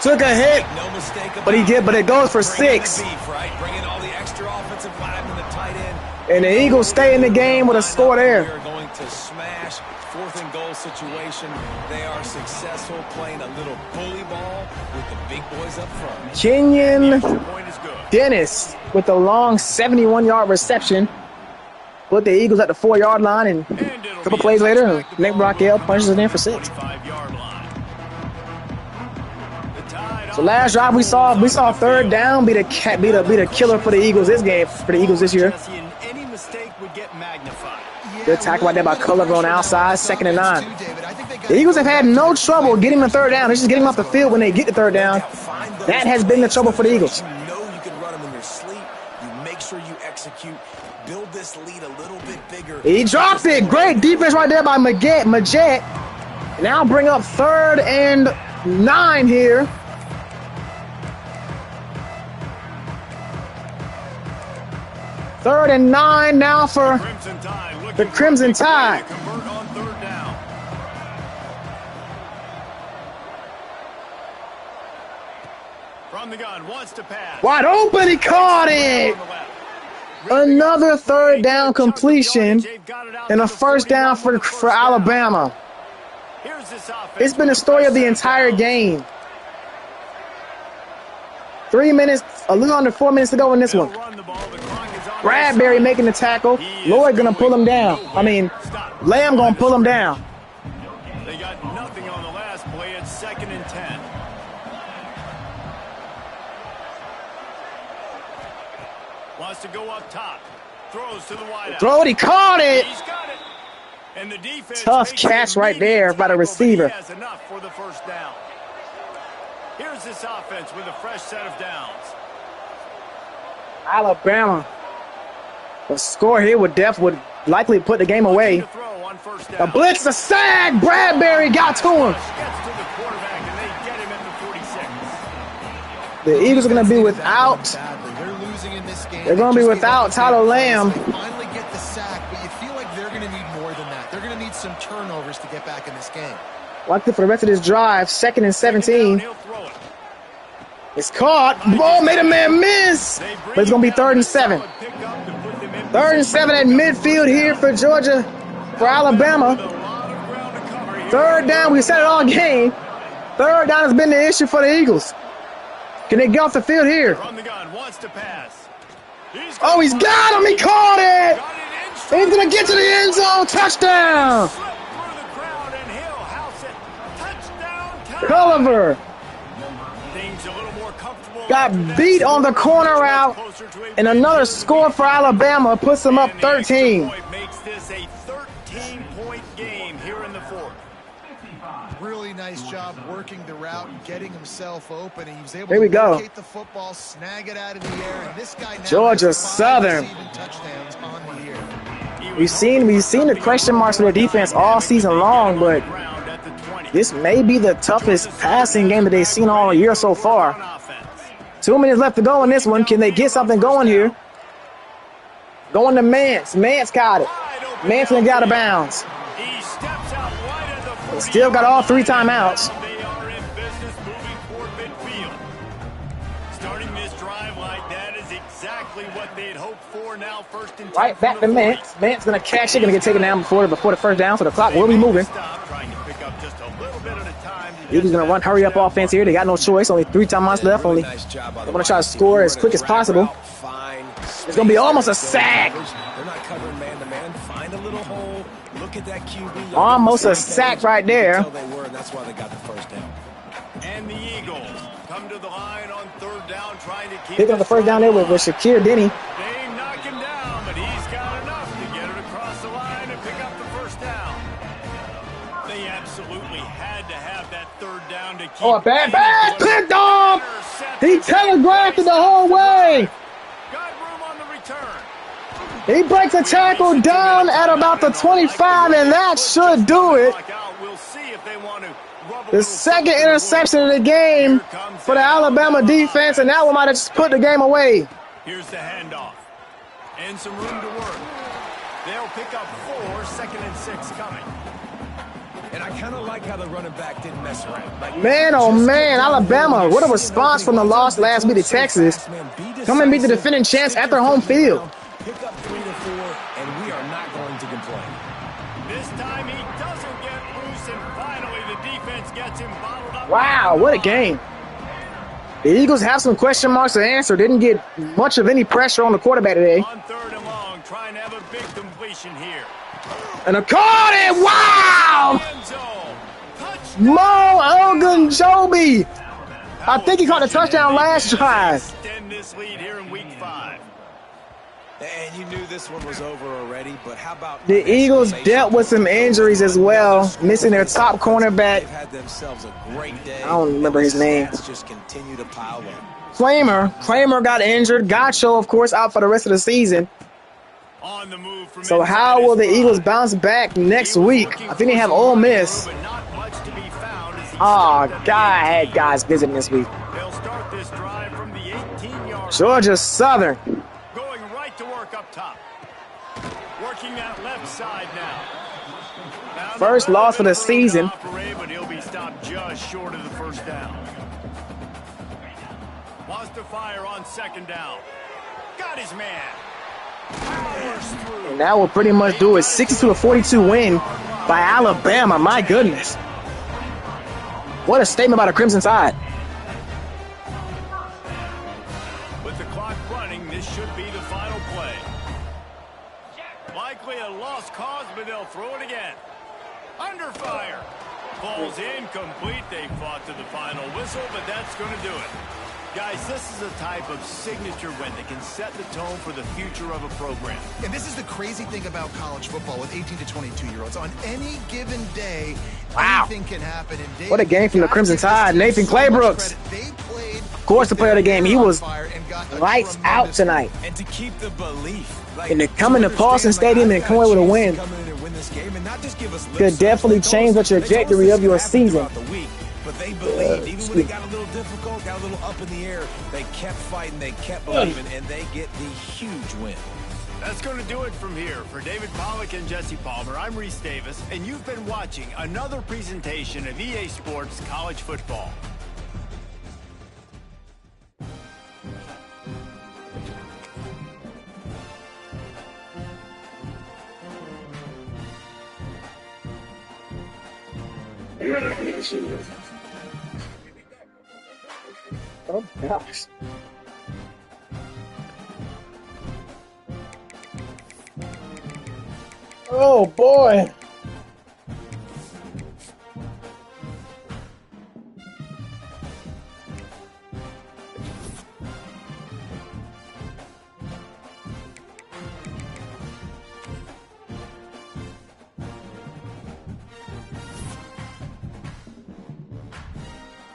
Took a hit, No mistake about but it goes for bringing 6. the beef, right? Bringing all the extra offensive linemen, the tight end. And the Eagles stay in the game with a score We there. are going to smash 4th and goal situation. They are successful playing a little bully ball with the big boys up front. Kenyon The point is good. Dennis with a long 71-yard reception. Put the Eagles at the 4-yard line, and And it'll a couple be plays a later, touchback. The Nick ball Brockell on the punches it in for 6. 45-yard line. The Tide So last drive we saw 3rd down be the killer for the Eagles this game, for the Eagles this year. Jesse, and any mistake would get magnified. Good tackle right there by Culliver on the outside, 2nd and 9. Too, David. I think they got The Eagles have had no trouble getting the 3rd down. They're just getting them off the field when they get the 3rd down. That has been the trouble for the Eagles. You know you can run them in your sleep. You make sure you execute. Build this lead a little bit bigger. He dropped it. Great defense right there by Majette. Now bring up 3rd and 9 here. Third and 9 now for Crimson Tide looking the Crimson for a big play Tide. to convert on 3rd down. From the gun, wants to pass. Wide open. He caught it. On the left. Another 3rd down completion and a 1st down for Alabama. Here's this offense. It's been the story of the entire game. 3 minutes, a little under 4 minutes to go in this one. Run the ball. The clock is on Bradbury their side. making the tackle. Lloyd gonna pull him down. Lamb gonna pull him down. They got nothing on the last play. It's 2nd and 10. Wants to go up top. Throws to the wideout. Throw it, he caught it. He's got it. And the defense Tough makes catch an right there by the immediate receiver. tackle, but he has enough for the 1st down. Here's this offense with a fresh set of downs. Alabama. The score here would likely put the game away. To throw on 1st The down. blitz, the sag. Bradbury got to him. Gets to the quarterback, and they get him at the 46. The Eagles are gonna be without. They're losing in this game. They're gonna be without Tyler Lamb. They finally get the sack, but you feel like they're going to need more than that. They're going to need some turnovers to get back in this game. Likely for the rest of this drive. 2nd and 17. He'll throw it. It's caught. Ball made a man miss. But it's gonna be 3rd and 7. 3rd and 7 at midfield here for Georgia, for Alabama. 3rd down, we said it all game. 3rd down has been the issue for the Eagles. Can they get off the field here? From the gun, wants to pass. Oh, he's got him. He caught it. He's going to get to the end zone. Touchdown. Slip through the crowd, and he'll house it. Touchdown, Tide. Culliver Things a little more comfortable. got beat on the corner route, and another score for Alabama puts them up 13. Makes this a 13-point game here in the 4th. Really nice job working the route and getting himself open. And he was able Here we to go. locate the football, snag it out of the air, and this guy now Georgia has 5 Southern. receiving touchdowns on the year. We've seen the question marks for their defense all season long, but this may be the toughest passing game that they've seen all year so far. 2 minutes left to go in this one. Can they get something going here? Going to Mance. Mance got it. Mance gonna get out of bounds. He steps out wide at the 40. Still got all 3 timeouts. They are in business moving toward midfield. Starting this drive like that is exactly what they'd hoped for. Now 1st and 10 Right back to from the 40. Mance. Mance gonna catch it. Gonna get taken down before the 1st down, so the clock will be moving. Stop, trying to pick up just a little bit at a time. Eagles gonna run hurry up offense here. They got no choice. Only 3 timeouts left. Only Nice job by they're gonna try to score as quick as possible. Fine. It's gonna be almost a sack. They're not covering man-to-man. Find a little hole. Look at that QB. Almost a sack right there. They were, and that's why they got the 1st down. And the Eagles come to the line on 3rd down, trying to keep Picking up the 1st down there with Shakir Denny. They knock him down, but he's got enough to get it across the line and pick up the 1st down. They absolutely had to have that 3rd down to keep. Oh, a bad pass. Picked off. He telegraphed it the whole way. Got room on the return. He breaks a tackle down at about the 25, and that should do it. We'll see if they want to rub a The little 2nd interception of the game for the Alabama defense, and that one might have just put the game away. Here's the handoff. And some room to work. They'll pick up 4, 2nd and 6 coming. And I kind of like how the running back didn't mess around. Like, Man, oh man, Alabama, what a response from the loss last week to Texas. Come and beat the defending champs at their home field. Pick up 3 to 4, and we are not going to complain. This time he doesn't get loose, and finally the defense gets him bottled up. Wow, what a game. The Eagles have some question marks to answer. Didn't get much of any pressure on the quarterback today. On 3rd and long, trying to have a big completion here. And a caught it! Wow! End zone. Touchdown. Mo Ogunjobi. I think he caught a touchdown last drive. Extend this lead here in week 5. And you knew this one was over already, but how about The Eagles dealt with some injuries as well, missing their top cornerback. They've had themselves a great day. I don't remember his name. Stats just continue to pile up. Claimer got injured. Gacho, of course, out for the rest of the season. On the move from So how will the Eagles bounce back next week? I think they have Ole Miss. Oh, God, I had guys visiting this week. They'll start this drive from the 18-yard Georgia Southern. going right to work up top. Working that left side now. First loss for the season. But he'll be stopped just short of the first down. Wants to fire on 2nd down. Got his man. Powers through. And that will pretty much do it. 62-42 win by Alabama. My goodness. What a statement by the Crimson Tide. With the clock running, this should be the final play. Likely a lost cause, but they'll throw it again. Under fire. Falls incomplete. They fought to the final whistle, but that's going to do it. Guys, this is a type of signature win that can set the tone for the future of a program. And this is the crazy thing about college football with 18 to 22-year-olds. On any given day, Wow. anything can happen. And What a game from the Crimson Tide. Nathan Claybrooks. Of course, the player of the game. He was lights out tonight. And to keep the belief. And to come into Paulson Stadium and come away with a win could definitely change the trajectory of your season. But they believed, even when it got a little difficult, got a little up in the air, they kept fighting, they kept believing, and they get the huge win. That's going to do it from here. For David Pollack and Jesse Palmer, I'm Reese Davis, and you've been watching another presentation of EA Sports College Football. Oh, gosh. Oh, boy.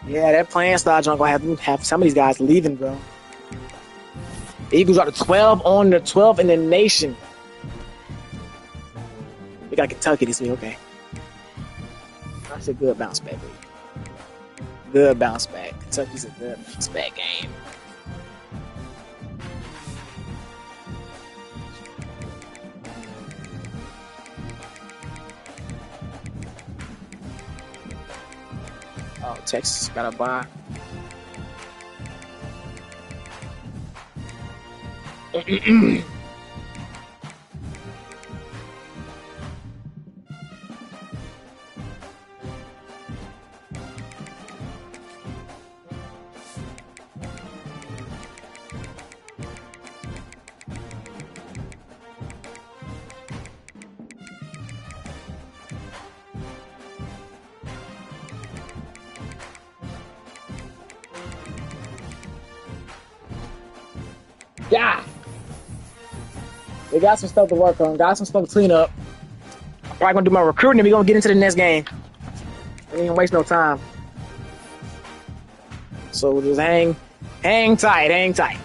Yeah, that playing style junk gonna have some of these guys leaving, bro. The Eagles are the 12 on the 12 in the nation. We got Kentucky this week, okay. That's a good bounce back week. Good bounce back. Kentucky's a good bounce back game. Oh, Texas got a bye. Yeah. They got some stuff to work on. Got some stuff to clean up. I'm probably going to do my recruiting and we're going to get into the next game. We ain't waste no time. So just hang tight.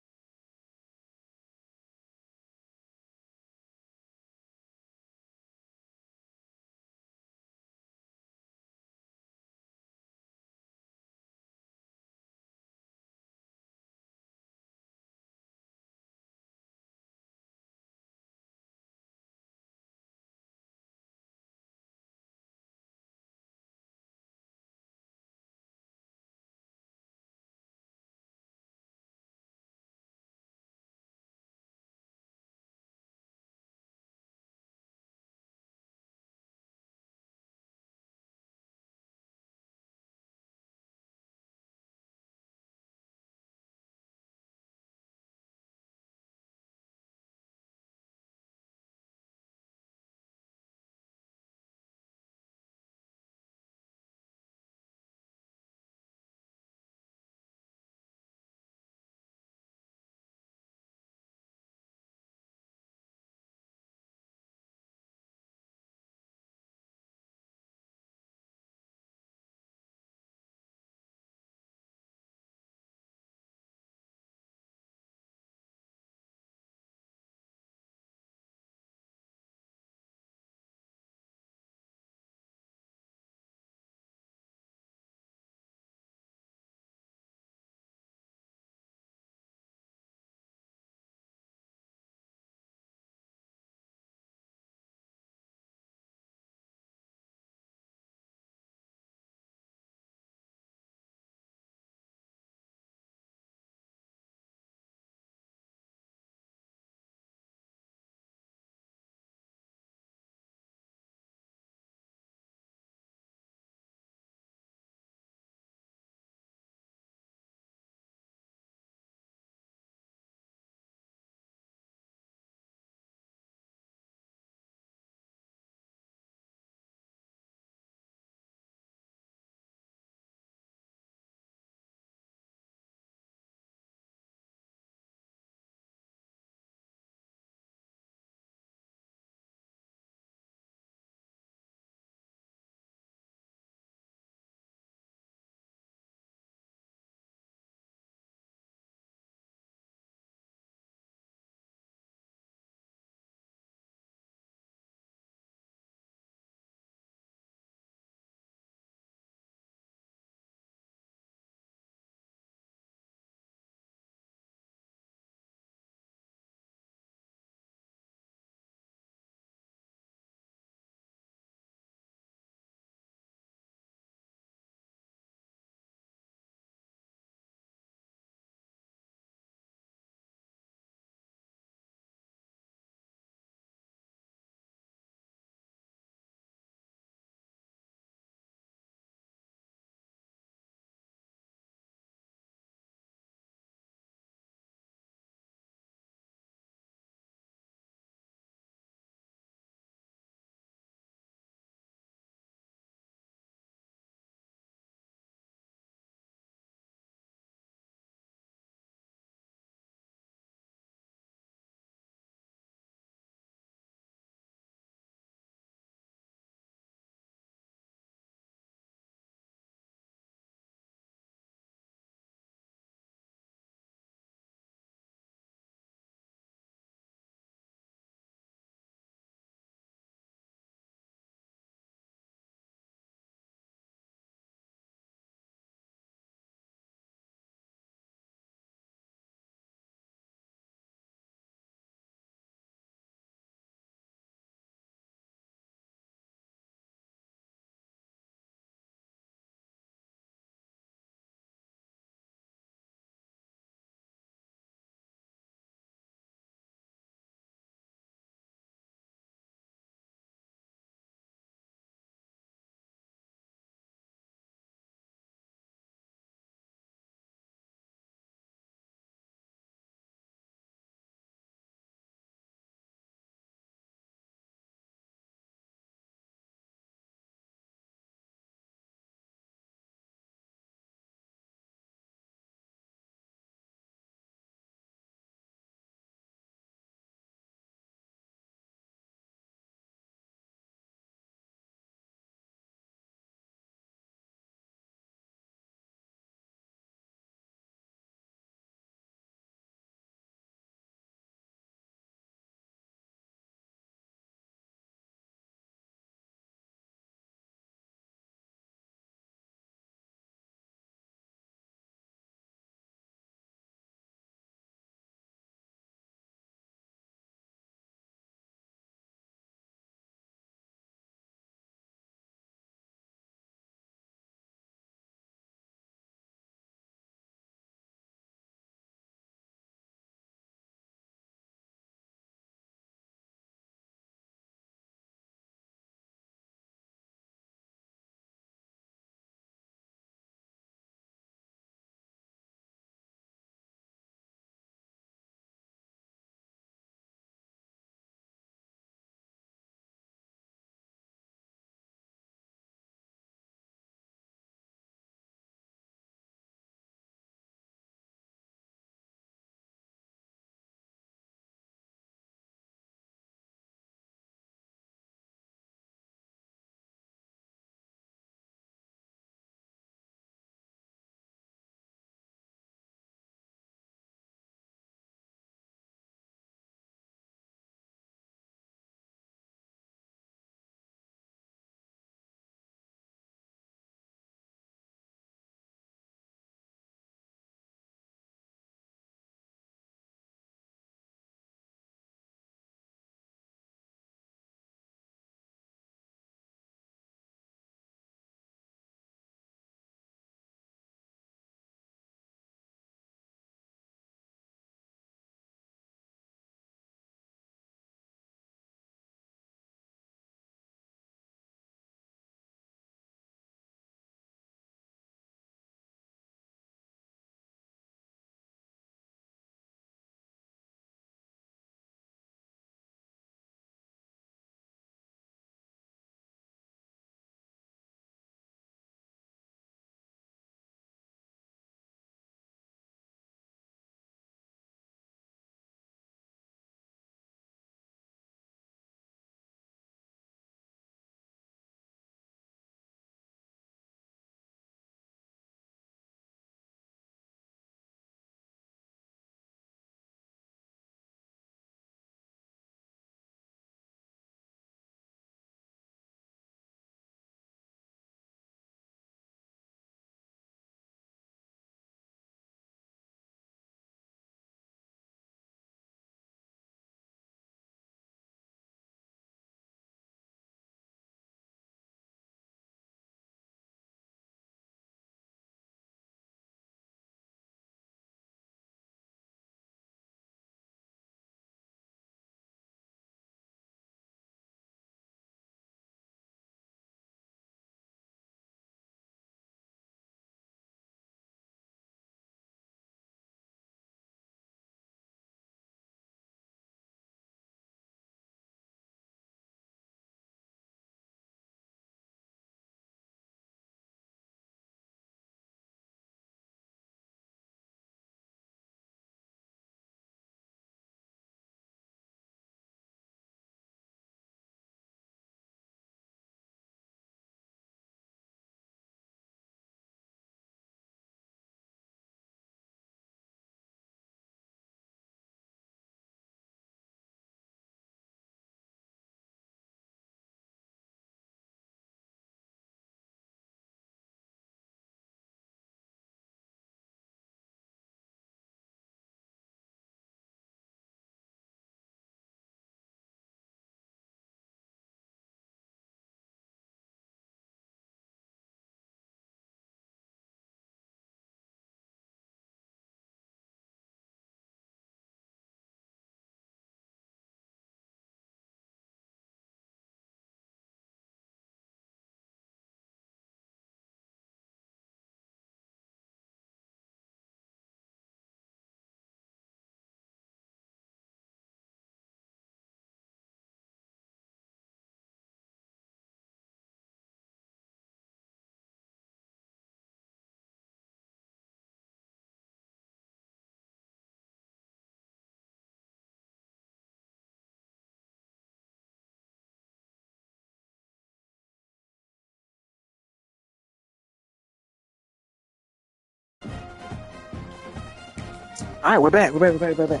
All right, we're back. We're back.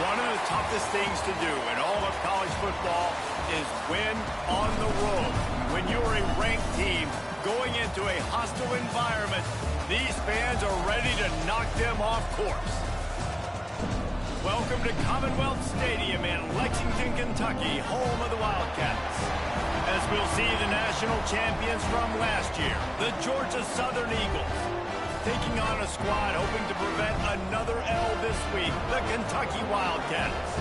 One of the toughest things to do in all of college football is win on the road. When you're a ranked team going into a hostile environment, these fans are ready to knock them off course. Welcome to Commonwealth Stadium in Lexington, Kentucky, home of the Wildcats. As we'll see the national champions from last year, the Georgia Southern Eagles, taking on a squad hoping to prevent another L this week, the Kentucky Wildcats.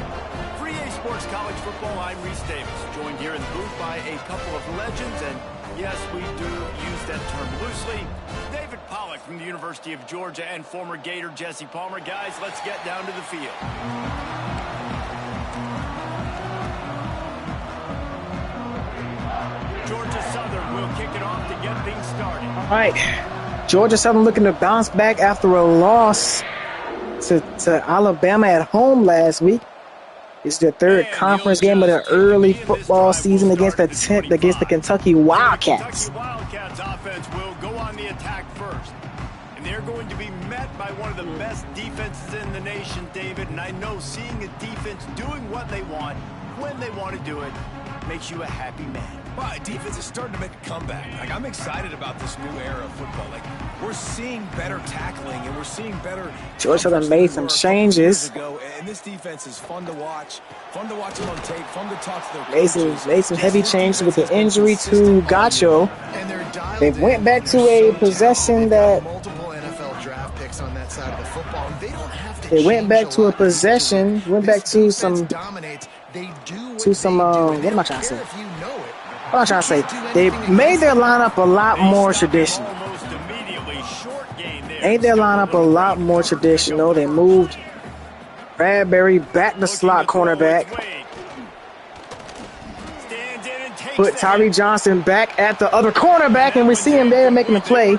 For EA Sports College Football, I'm Reese Davis, joined here in the booth by a couple of legends, and yes, we do use that term loosely. David Pollack from the University of Georgia and former Gator Jesse Palmer. Guys, let's get down to the field. Georgia Southern will kick it off to get things started. All right. Georgia Southern looking to bounce back after a loss to Alabama at home last week. It's their third conference game of the early football season against the Kentucky Wildcats. Kentucky Wildcats offense will go on the attack first. And they're going to be met by one of the best defenses in the nation, David. And I know seeing a defense doing what they want, when they want to do it, makes you a happy man. Well, defense is starting to make a comeback. Like, I'm excited about this new era of football. Like, we're seeing better tackling and we're seeing better. Georgia Southern made some changes. And this defense is fun to watch it on tape, fun to talk to their coaches. Made some heavy changes with the injury to Gacho. They went back to a possession that multiple NFL draft picks on that side of the football. And they don't have to. they went back to a possession, went back to some what am I trying to say? What am I trying to say? They made their lineup a lot more traditional. Ain't their lineup a lot more traditional? They moved Bradbury back to slot cornerback. Put Tyree Johnson back at the other cornerback, and we see him there making the play.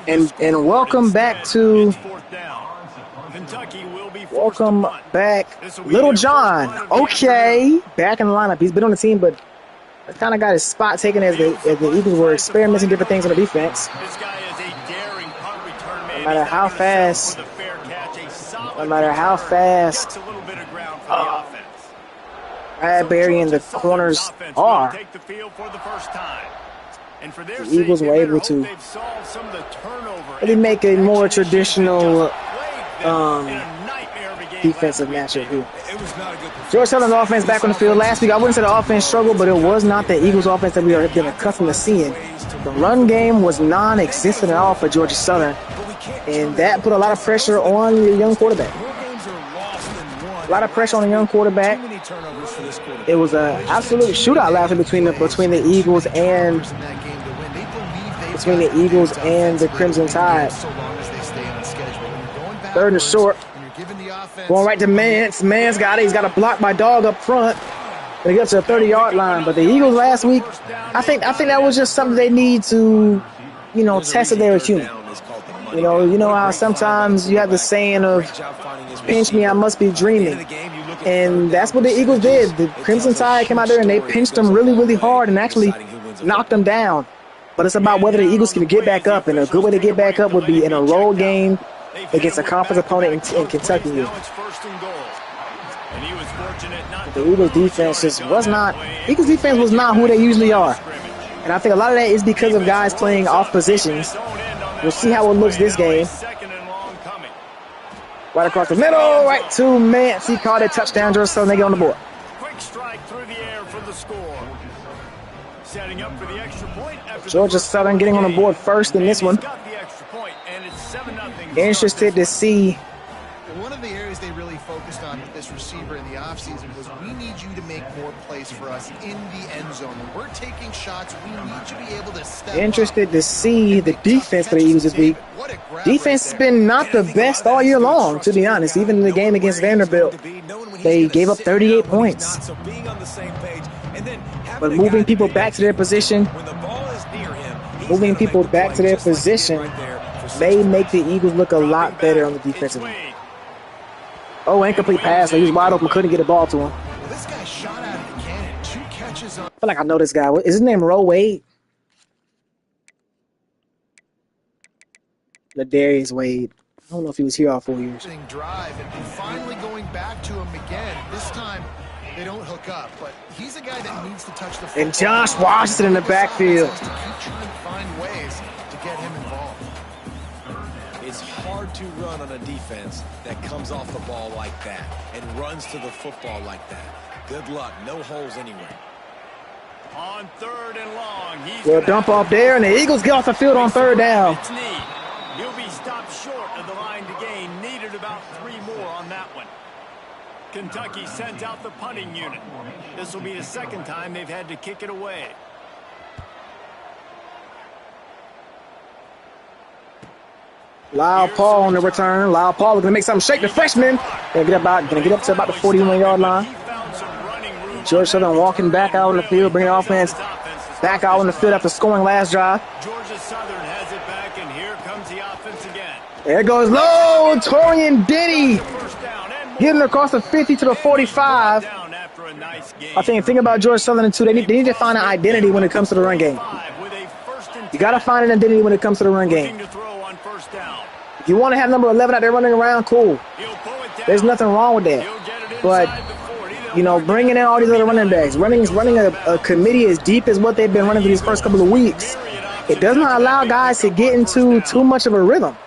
And welcome back to Little John. Okay, back in the lineup. He's been on the team, but kind of got his spot taken as the Eagles were experimenting different things on the defense. No matter how fast Bradbury and the corners are, the Eagles were able to really make a more traditional defensive matchup here. Georgia Southern's offense back on the field. Last week, I wouldn't say the offense struggled, but it was not the Eagles' offense that we have been accustomed to seeing. The run game was non-existent at all for Georgia Southern, and that put a lot of pressure on the young quarterback. It was an absolute shootout last week between the Eagles and the Crimson Tide. Third and short. Going right to Mance. Mance got it. He's got a block by Dog up front. They get to the 30-yard line. But the Eagles last week, I think that was just something they need to, test if they were human. You know how sometimes you have the saying of pinch me, I must be dreaming. And that's what the Eagles did. The Crimson Tide came out there and they pinched them really, really hard and actually knocked them down. But it's about whether the Eagles can get back up. And a good way to get back up would be in a road game against a conference opponent in Kentucky. The Eagles defense was not who they usually are. And I think a lot of that is because of guys playing off positions. We'll see how it looks this game. Right across the middle, right to Mance. He caught a touchdown, Georgia Southern. They get on the board. Quick strike through the air for the score. Setting up for the extra point. Georgia Southern getting on the board first in this one. Interested to see this receiver in the offseason was, we need you to make more plays for us in the end zone. When we're taking shots, we need you to be able to step Interested up. to see the defense for the Eagles this week. Defense has been not the best all year long, to be honest. Even in the game against Vanderbilt, they gave up 38 points. But moving people back to their position, may make the Eagles look a lot better on the defensive end. Oh, incomplete pass. He was wide open, couldn't get the ball to him. Well, this guy shot out of the cannon. 2 catches on. I feel like I know this guy. Is his name Roe Wade? Ladarius Wade. I don't know if he was here all 4 years. Drive and finally going back to him again. This time they don't hook up, but he's a guy that needs to touch the football. And Josh Washington in the backfield. To keep trying to find ways to get him involved. It's hard to run on a defense that comes off the ball like that and runs to the football like that. Good luck. No holes anywhere. On 3rd and long. Well, dump off there, and the Eagles get off the field on 3rd down. He'll be stopped short of the line to gain. Needed about 3 more on that one. Kentucky sent out the punting unit. This will be the 2nd time they've had to kick it away. Lyle Paul on the return. Lyle Paul looking to make something shake. The freshman gonna get up to about the 41-yard line. Georgia Southern walking back out on the field, bringing offense back out on the field after scoring last drive. Georgia Southern has it back, and here comes the offense again. There goes low. Torian Denny getting across the 50 to the 45. I think about Georgia Southern too. They need to find an identity when it comes to the run game. You got to find an identity when it comes to the run game. If you want to have number 11 out there running around, cool. There's nothing wrong with that. But, you know, bringing in all these other running backs, running a committee as deep as what they've been running for these first couple of weeks, it does not allow guys to get into too much of a rhythm.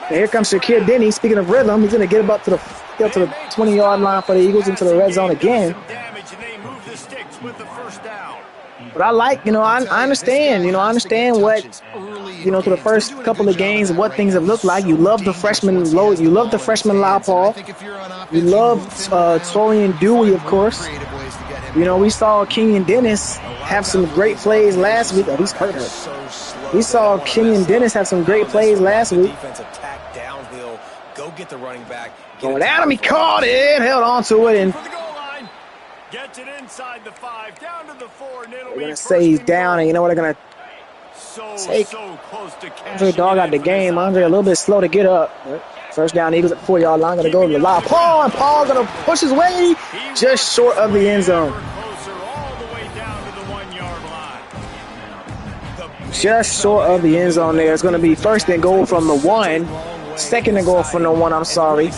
And here comes Shakir Denny. Speaking of rhythm, he's going to get up to the 20-yard line for the Eagles into the red zone again. But I like, I understand, what, to the first couple of games, what things have looked like. You love the freshman Lyle Paul. You love Torian Dewey, of course. We saw Kenyon Dennis have some great plays last week. Oh, he's hurt. We saw Kenyon Dennis have some great plays last week. Going at him, he caught it, held on to it, and gets it inside the 5, down to the 4, and they're going to say he's down, and they're going to take Andre Dog out the game. Andre a little bit slow to get up. First down, Eagles at the 4-yard line. Going to go to Lyle Paul, and Paul's going to push his way just short of the end zone. Just short of the end zone there. It's going to be 1st and goal from the 1. 2nd and goal from the 1, I'm sorry.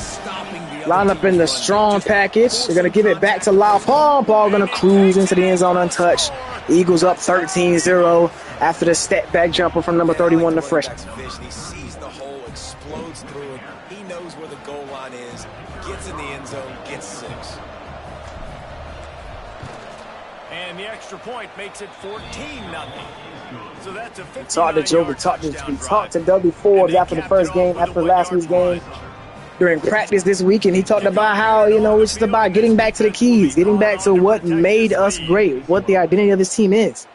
Line up in the strong package. They're going to give it back to Lyle Paul. Paul going to cruise into the end zone untouched. Eagles up 13-0 after the step back jumper from number 31, the freshman. He sees the hole, explodes through it. He knows where the goal line is, gets in the end zone, gets 6. And the extra point makes it 14-0. So that's a 59-yard talked to Dudley Forbes after the first game, after last week's game, during practice this week, and he talked about how, it's just about getting back to the keys, getting back to what made us great, what the identity of this team is.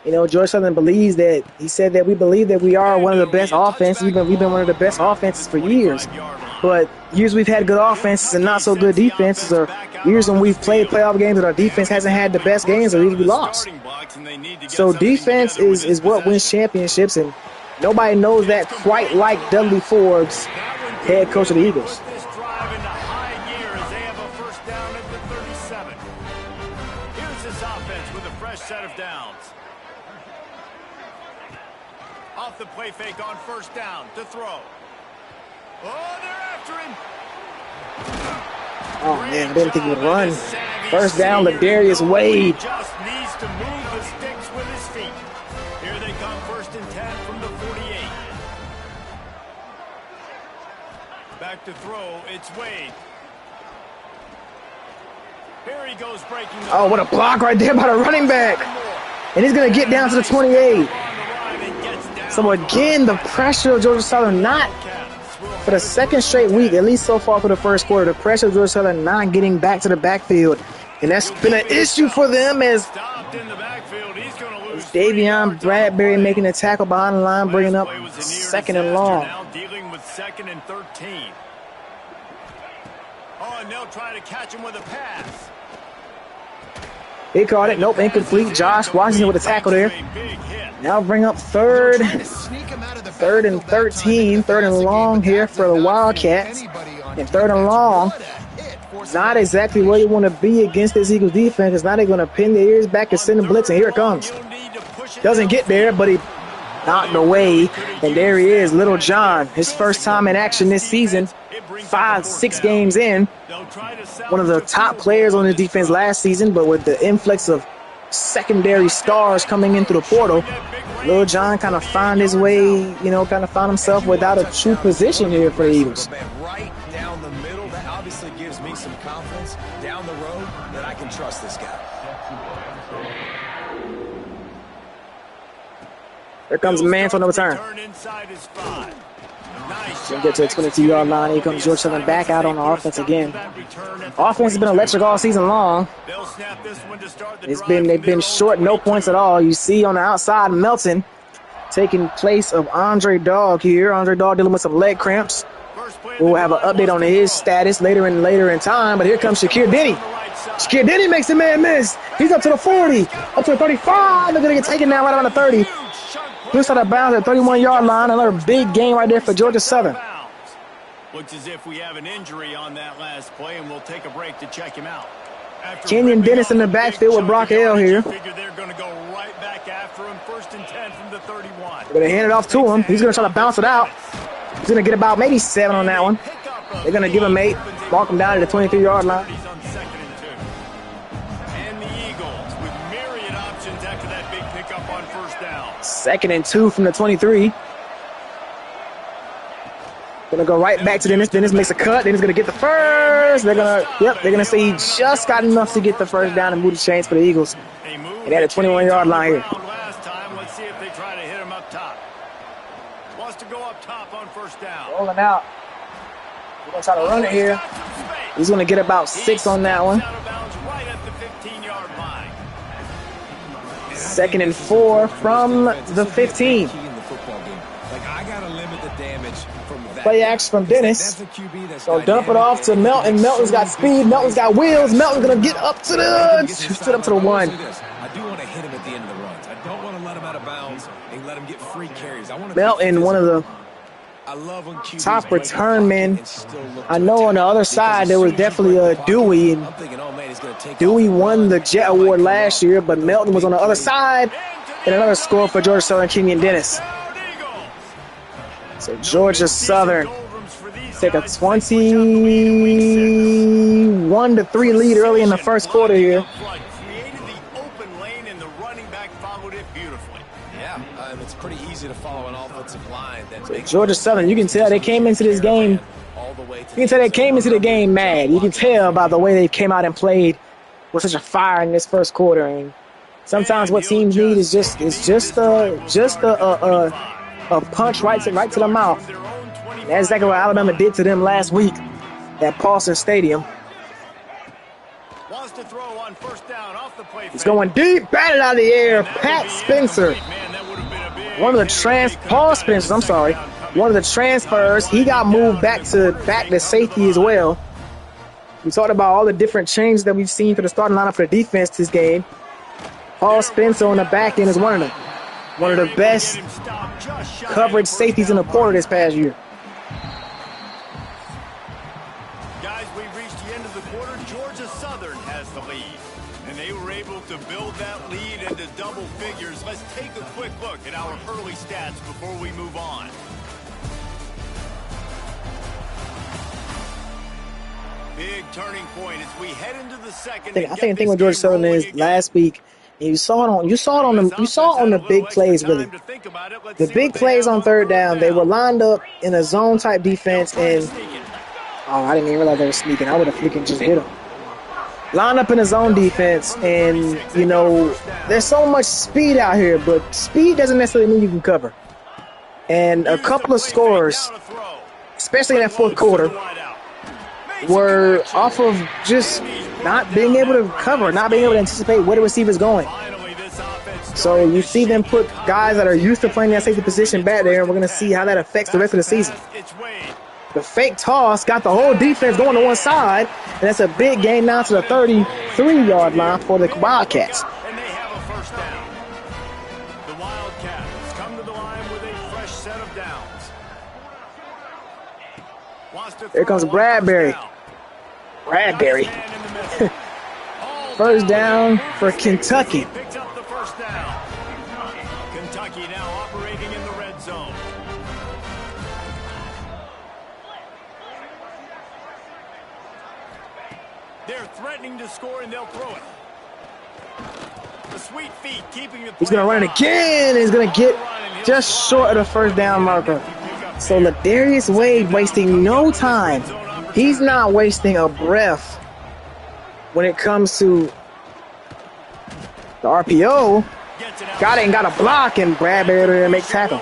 Georgia Southern believes that, he said that we believe that we are one of the best offenses. We've been one of the best offenses for years. But years we've had good offenses and not so good defenses, or years when we've played playoff games that our defense hasn't had the best games, or either we lost. So defense is what wins championships, and nobody knows that quite like Dudley Forbes, head coach of the Eagles. This drive into high gear as they have a 1st down at the 37. Here's this offense with a fresh set of downs. Off the play fake on 1st down to throw. Oh, they're after him. Oh, man, I didn't think he would run. 1st down, Ladarius Wade. Just needs to move the sticks with his feet. Here they come, 1st and 10 from the 48. Back to throw, it's Wade. Here he goes breaking the Oh, what a block right there by the running back. And he's going to get down to the 28. So again, the pressure of Georgia Southern not for the second straight week, at least so far for the first quarter, the pressure of Georgia Southern not getting back to the backfield. And that's been an issue for them as Davion Bradbury making a tackle behind the line, bringing up second and long. Now dealing with 2nd and 13. Oh, and they'll try to catch him with a pass. He caught it. Nope, incomplete. Josh Washington with a tackle there. Now bring up third and 13, 3rd and long here for the Wildcats. And 3rd and long, not exactly where you want to be against this Eagles defense. It's now they're going to pin their ears back and send a blitz, and here it comes. Doesn't get there, but he knocked away. And there he is, Little John. His first time in action this season, 5-6 games in. One of the top players on the defense last season, but with the influx of secondary stars coming into the portal, Lil John kind of found his way, kind of found himself without a true position here for the Eagles. Right down the middle, that obviously gives me some confidence down the road that I can trust this guy. Here comes Mance on the return. Gonna get to the 22-yard line. Here comes Georgia Southern back out on the offense again. Offense has been electric all season long. They've been short, no points at all. You see on the outside, Melton taking place of Andre Dogg here. Andre Dogg dealing with some leg cramps. We'll have an update on his status later in time. But here comes Shakir Denny. Shakir Denny makes the man miss. He's up to the 40, up to the 35. They're gonna get taken down right around the 30. Pushed out of bounds at the 31-yard line. Another big game right there for Georgia Southern. Looks as if we have an injury on that last play, and we'll take a break to check him out. Kenyon Dennis in the backfield with Brock L here. They're going to go right back after him. 1st and 10 from the 31. They're going to hand it off to him. He's going to try to bounce it out. He's going to get about maybe 7 on that one. They're going to give him 8, mark him down at the 23-yard line. And the Eagles with myriad options after that big pickup on 1st down. 2nd and 2 from the 23. Gonna go right back to Dennis. Dennis makes a cut. Dennis gonna get the first. They're gonna say he just got enough to get the first down and move the chains for the Eagles. And at the 21-yard line here. Last time, let's see if they try to hit him up top. Wants to go up top on 1st down. Rolling out. We're gonna try to run it here. He's gonna get about 6 on that one. Right at the 15-yard line. 2nd and 4 from the 15. Play action from Dennis. So dump it off to Melton. Melton's got speed. Melton's got wheels. Melton's gonna get up to the 1. I do want to hit him at the end of the runs. I don't want to let him out of bounds and let him get free carries. Melton, one of the top return men. I know on the other side there was definitely a Dewey, and Dewey won the Jet Award last year, but Melton was on the other side. And another score for Georgia Southern, Kenyon Dennis. So Georgia Southern take a 21-3 lead early in the first quarter here. Created the open lane and the running back followed it beautifully. Yeah, it's pretty easy to follow an offensive line. So Georgia Southern, you can tell they came into this game. You can tell they came into the game mad. You can tell by the way they came out and played with such a fire in this first quarter. And sometimes what teams need is just a punch right to the mouth. And that's exactly what Alabama did to them last week at Paulson Stadium. Wants to throw on 1st down off the play. He's going deep, batted out of the air. Pat Spencer, one of the transfers. He got moved back to safety as well. We talked about all the different changes that we've seen for the starting lineup for the defense this game. Paul Spencer on the back end is one of them. One of the best coverage safeties in the portal this past year. Guys, we've reached the end of the quarter. Georgia Southern has the lead. And they were able to build that lead into double figures. Let's take a quick look at our early stats before we move on. Big turning point as we head into the second. I think the thing with Georgia Southern is last week, and you saw it on the big plays really. The big plays on 3rd down, they were lined up in a zone type defense, and I didn't even realize they were sneaking. I would have freaking just hit them. Lined up in a zone defense, and there's so much speed out here, but speed doesn't necessarily mean you can cover. And a couple of scores especially in that fourth quarter, were off of just not being able to cover, not being able to anticipate where the receiver's going. So you see them put guys that are used to playing that safety position back there, and we're going to see how that affects the rest of the season. The fake toss got the whole defense going to one side, and that's a big gain now to the 33-yard line for the Wildcats. And they have a first down. The Wildcats come to the line with a fresh set of downs. Here comes Bradbury. Bradbury. First down for Kentucky. Picks up the first down. Kentucky now operating in the red zone. They're threatening to score and they'll throw it. The sweet feet keeping the He's going to run it again. He's going to get just short of the first down marker. So Ladarius Wade wasting no time. He's not wasting a breath when it comes to the RPO. Got it and got a block, and Bradbury to make tackle.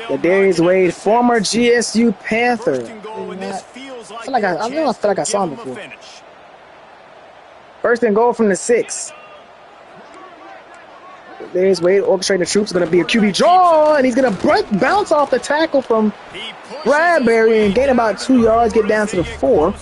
Ladarius Wade, former GSU Panther. I feel like I saw him before. First and goal from the 6. There's Wade orchestrating the troops. Going to be a QB draw, and he's going to bounce off the tackle from Bradbury and gain about 2 yards, get down to the 4.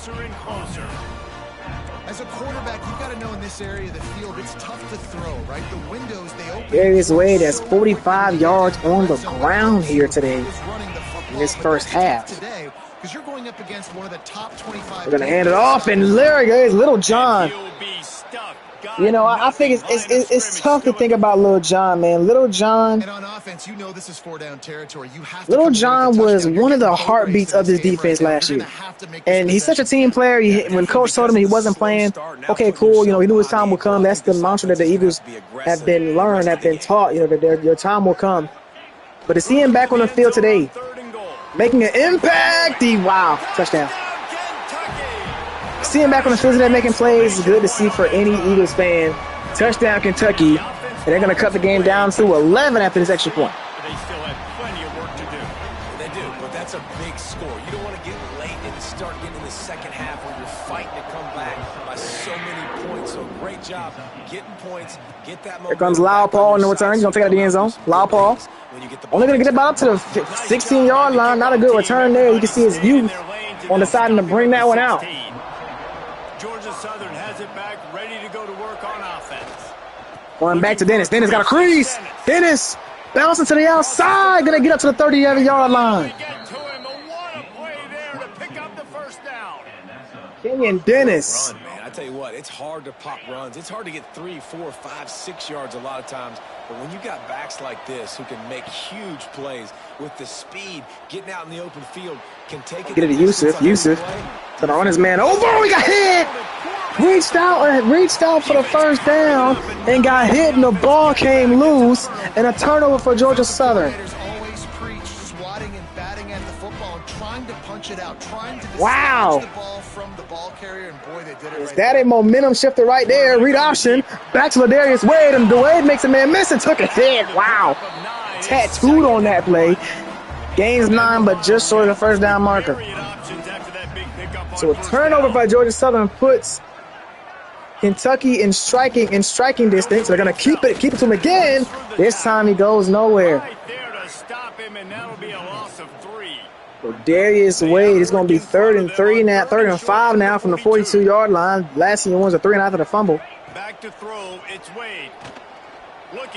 As a quarterback, you've got to know in this area of the field, it's tough to throw, right? The windows, they open. Darius Wade has 45 yards on the ground here today in this first half. Because you're going up against one of the top 25. We're going to hand it off, and there he goes, Little John. You know, I think it's tough to think about Little John, man. Little John. And on offense, you know this is 4-down territory. You have to Little John was one of the heartbeats of this defense last year. And he's such a team player. When Coach told him he wasn't playing, okay, cool. You know, he knew his time would come. That's the mantra that the Eagles have been learned, have been taught. You know, that your time will come. But to see him back on the field today, making an impact, wow, touchdown. Seeing back on the field today making plays is good to see for any Eagles fan. Touchdown, Kentucky. And they're going to cut the game down to 11 after this extra point. They still have plenty of work to do. They do, but that's a big score. You don't want to get late and start getting in the second half where you're fighting to come back by so many points. So great job getting points. Get that momentum. Here comes Lau Paul in the return. He's going to take it out of the end zone. Lau Paul. Only going to get about up to the 16-yard line. Not a good return there. You can see his youth on deciding to bring that one out. Georgia Southern has it back, ready to go to work on offense. Going back to Dennis. Dennis got a crease. Dennis bouncing to the outside. Going to get up to the 30-yard line. Get to him. What a play there to pick up the first down. Kenyon Dennis. Run, man. I tell you what, it's hard to pop runs. It's hard to get 3, 4, 5, 6 yards a lot of times. But when you got backs like this who can make huge plays with the speed, getting out in the open field, can take it. Get it to Yusuf. Yusuf gonna run his man over. He got hit. Reached out for the first down and got hit, and the ball came loose, and a turnover for Georgia Southern. Always preach swatting and batting at the football and trying to punch it out, trying to wow. the ball from the ball carrier, and boy, they did it. Is that a momentum shifter right there? Read option. Back to Ladarius Wade, and Wade makes a man miss and took a hit. Wow. Tattooed on that play. Gains 9, but just short of the first down marker. So a turnover by Georgia Southern puts Kentucky in striking distance. They're going to keep it to him again. This time he goes nowhere. Right there to stop him, and that'll be a loss of 3. So Darius Wade is going to be 3rd and 3 now, 3rd and 5 now from the 42-yard line. Last year was a 3 and after the fumble. Back to throw, it's Wade.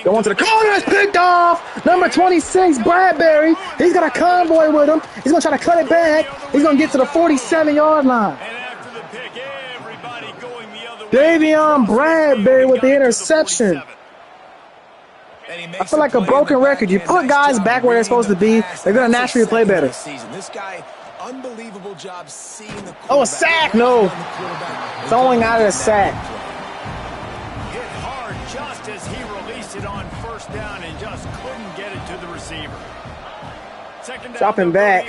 Going to the corner, it's picked off. Number 26, Bradbury. He's got a convoy with him. He's going to try to cut it back. He's going to get to the 47-yard line. And after the pick, everybody going the other way. Davion Bradbury with the interception. I feel like a broken record. You put guys back where they're supposed to be, they're going to naturally play better. This guy, unbelievable job seeing the oh, a sack. No. Throwing out of the sack. Hit hard just as he released it on first down and just couldn't get it to the receiver. Second down, dropping back.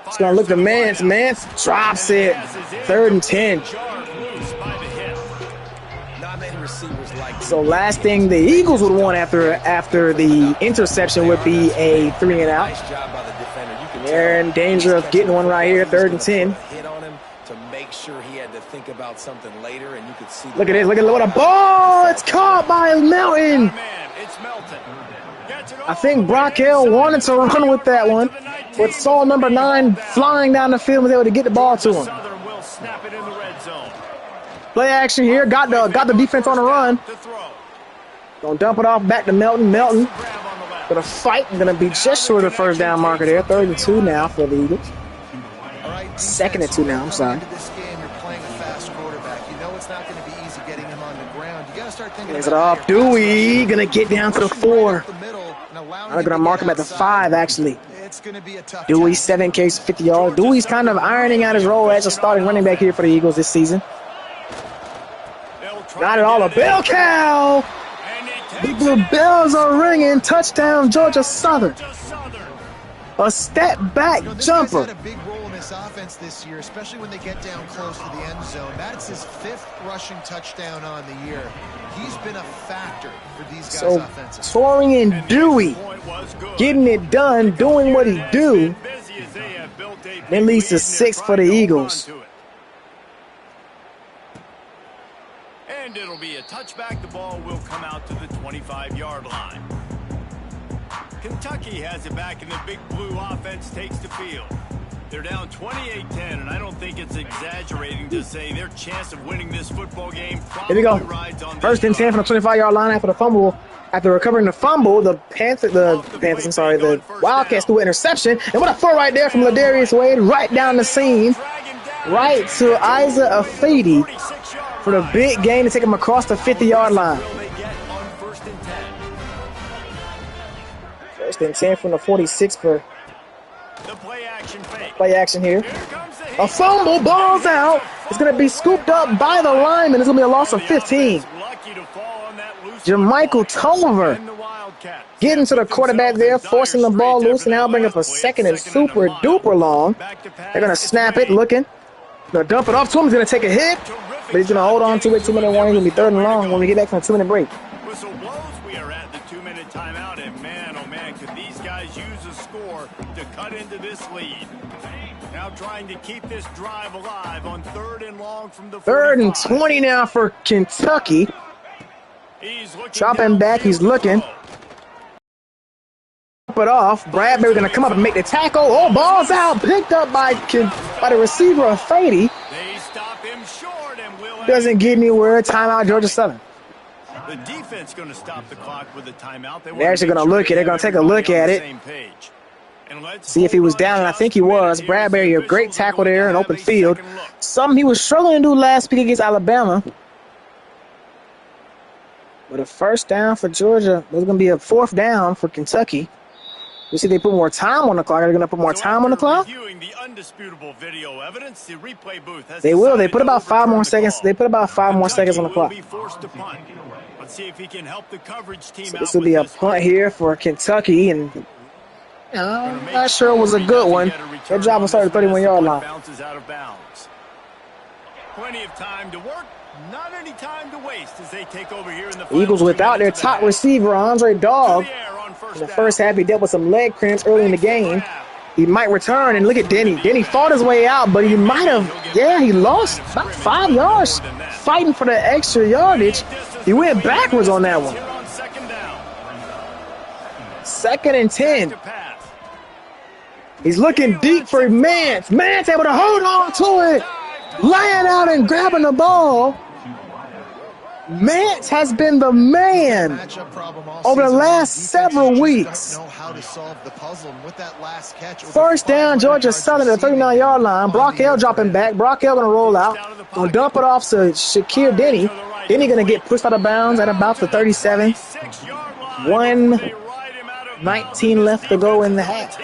He's going to look to Mance. Mance drops it. 3rd and 10. So last thing the Eagles would want after the interception would be a 3 and out. Nice job by the defender. You They're in danger of getting one right here, 3rd and 10. Hit on him to make sure he had to think about something later, and you could see. Look at this. Look at what a ball. It's caught by Melton. Man, it's Melton. I think Brockell wanted to run with that one, but saw number 9 flying down the field and was able to get the ball to him. Southern will snap it in the red zone. Play action here. Got the defense on the run. To throw. Gonna dump it off back to Melton. Melton Grab on the left. gonna fight. Gonna be just short of the first down marker there. 3rd and 2 now for the Eagles. All right, 2nd and 2 now. I'm sorry. Into this game, you're playing a fast quarterback. You know it's not going to be easy getting him on the ground. You got to start thinking Hands it about off. Dewey gonna get down to the 4. I'm gonna mark him at the 5 actually. It's going to be a tough Dewey task. 7 case 50 yards. Dewey's kind of ironing out his role as a starting running back here for the Eagles this season. They'll try Not to at all a get it bell in. cow. And he takes The it. bells are ringing. Touchdown, Georgia Southern. Just Southern. A step back This guy's jumper. had a big role in this offense this year, especially when they get down close to the end zone. That's his 5th rushing touchdown on the year. He's been a factor for these guys So offensively. Torrey and Dewey Point was good. getting it done, doing what he do. Busy as they have built a That leads to lead, 6 and for the they're trying to Eagles. hold on to it. And it'll be a touchback. The ball will come out to the 25-yard line. Kentucky has it back, and the big blue offense takes the field. They're down 28-10, and I don't think it's exaggerating to say their chance of winning this football game Here probably we go. rides on this 1st and 10 from the 25-yard line after the fumble. After recovering the fumble, the Wildcats threw an interception. And what a throw right there from Ladarius Wade, right down the seam, right to Isa Afedi for the big gain to take him across the 50-yard line. Will they get on 1st and 10? 1st and 10 from the 46 for The play action fake. play action here. Here comes the A heat. fumble, ball's out. It's going to be scooped up by the lineman. It's going to be a loss of 15. Lucky to fall on that loose Jermichael Tolliver and the Wildcats. getting to the quarterback there, forcing the ball loose, and now bring up a 2nd and super duper long. They're going to snap it, looking. Going to dump it off to him. He's going to take a hit, but he's going to hold on to it. 2-minute warning. It's going to be 3rd and long when we get back from a 2-minute break. Whistle blows. We are at the 2-minute timeout, and man, oh man, could these guys use a score to cut into this lead. Now trying to keep this drive alive on 3rd and long from the 3rd and 45. 20 now for Kentucky. He's looking Dropping back, he's looking. Up it off. Bradbury going to come up and make the tackle. Oh, ball's out. Picked up by the receiver of Fady. They stop him short and will. Doesn't get anywhere. Timeout, Georgia Southern. The defense going to stop the clock with a timeout. They're actually gonna look at it. They're gonna take a look at it. See if he was down, and I think he was. Bradbury, a great tackle there in open field. Something he was struggling to do last week against Alabama. But a 1st down for Georgia. There's going to be a 4th down for Kentucky. You see they put more time on the clock. Are they going to put more time on the clock? The undisputable video evidence, the replay booth has They will. They decided put to about 5 more overturn the seconds. call. They put about 5 more seconds on the clock. Kentucky will be forced to punt. Let's see if he can help the coverage team So out this will with be a this punt here for Kentucky, and I'm not sure it was a good one. Their drive was started at the 31-yard line. Bounces out of bounds. Plenty of time to work. Not any time to waste as they take over here in the final Eagles 2 without their minutes of the top half. receiver, Andre Dogg. To the air on first In the down. first half, he dealt with some leg cramps early in the game. He might return, and look at Denny. Denny fought his way out, but he might have, he lost about 5 yards fighting for the extra yardage. He went backwards on that one. Here on 2nd down. 2nd and 10. To pass. He's looking deep for Mance. Mance able to hold on to it. Laying out and grabbing the ball. Mance has been the man Matchup problem all over the season long. last Defenses several just weeks. don't know how to solve the puzzle. And with that last catch, it was 1st down, 500 Georgia yards Southern at the receiving 39-yard line. on the Brockell year. dropping back. Brockell going to roll out. Going to dump it off to Shakir Denny. Denny going to get pushed out of bounds at about the 37. 6-yard line. One They ride him out of 19 left to go in the half.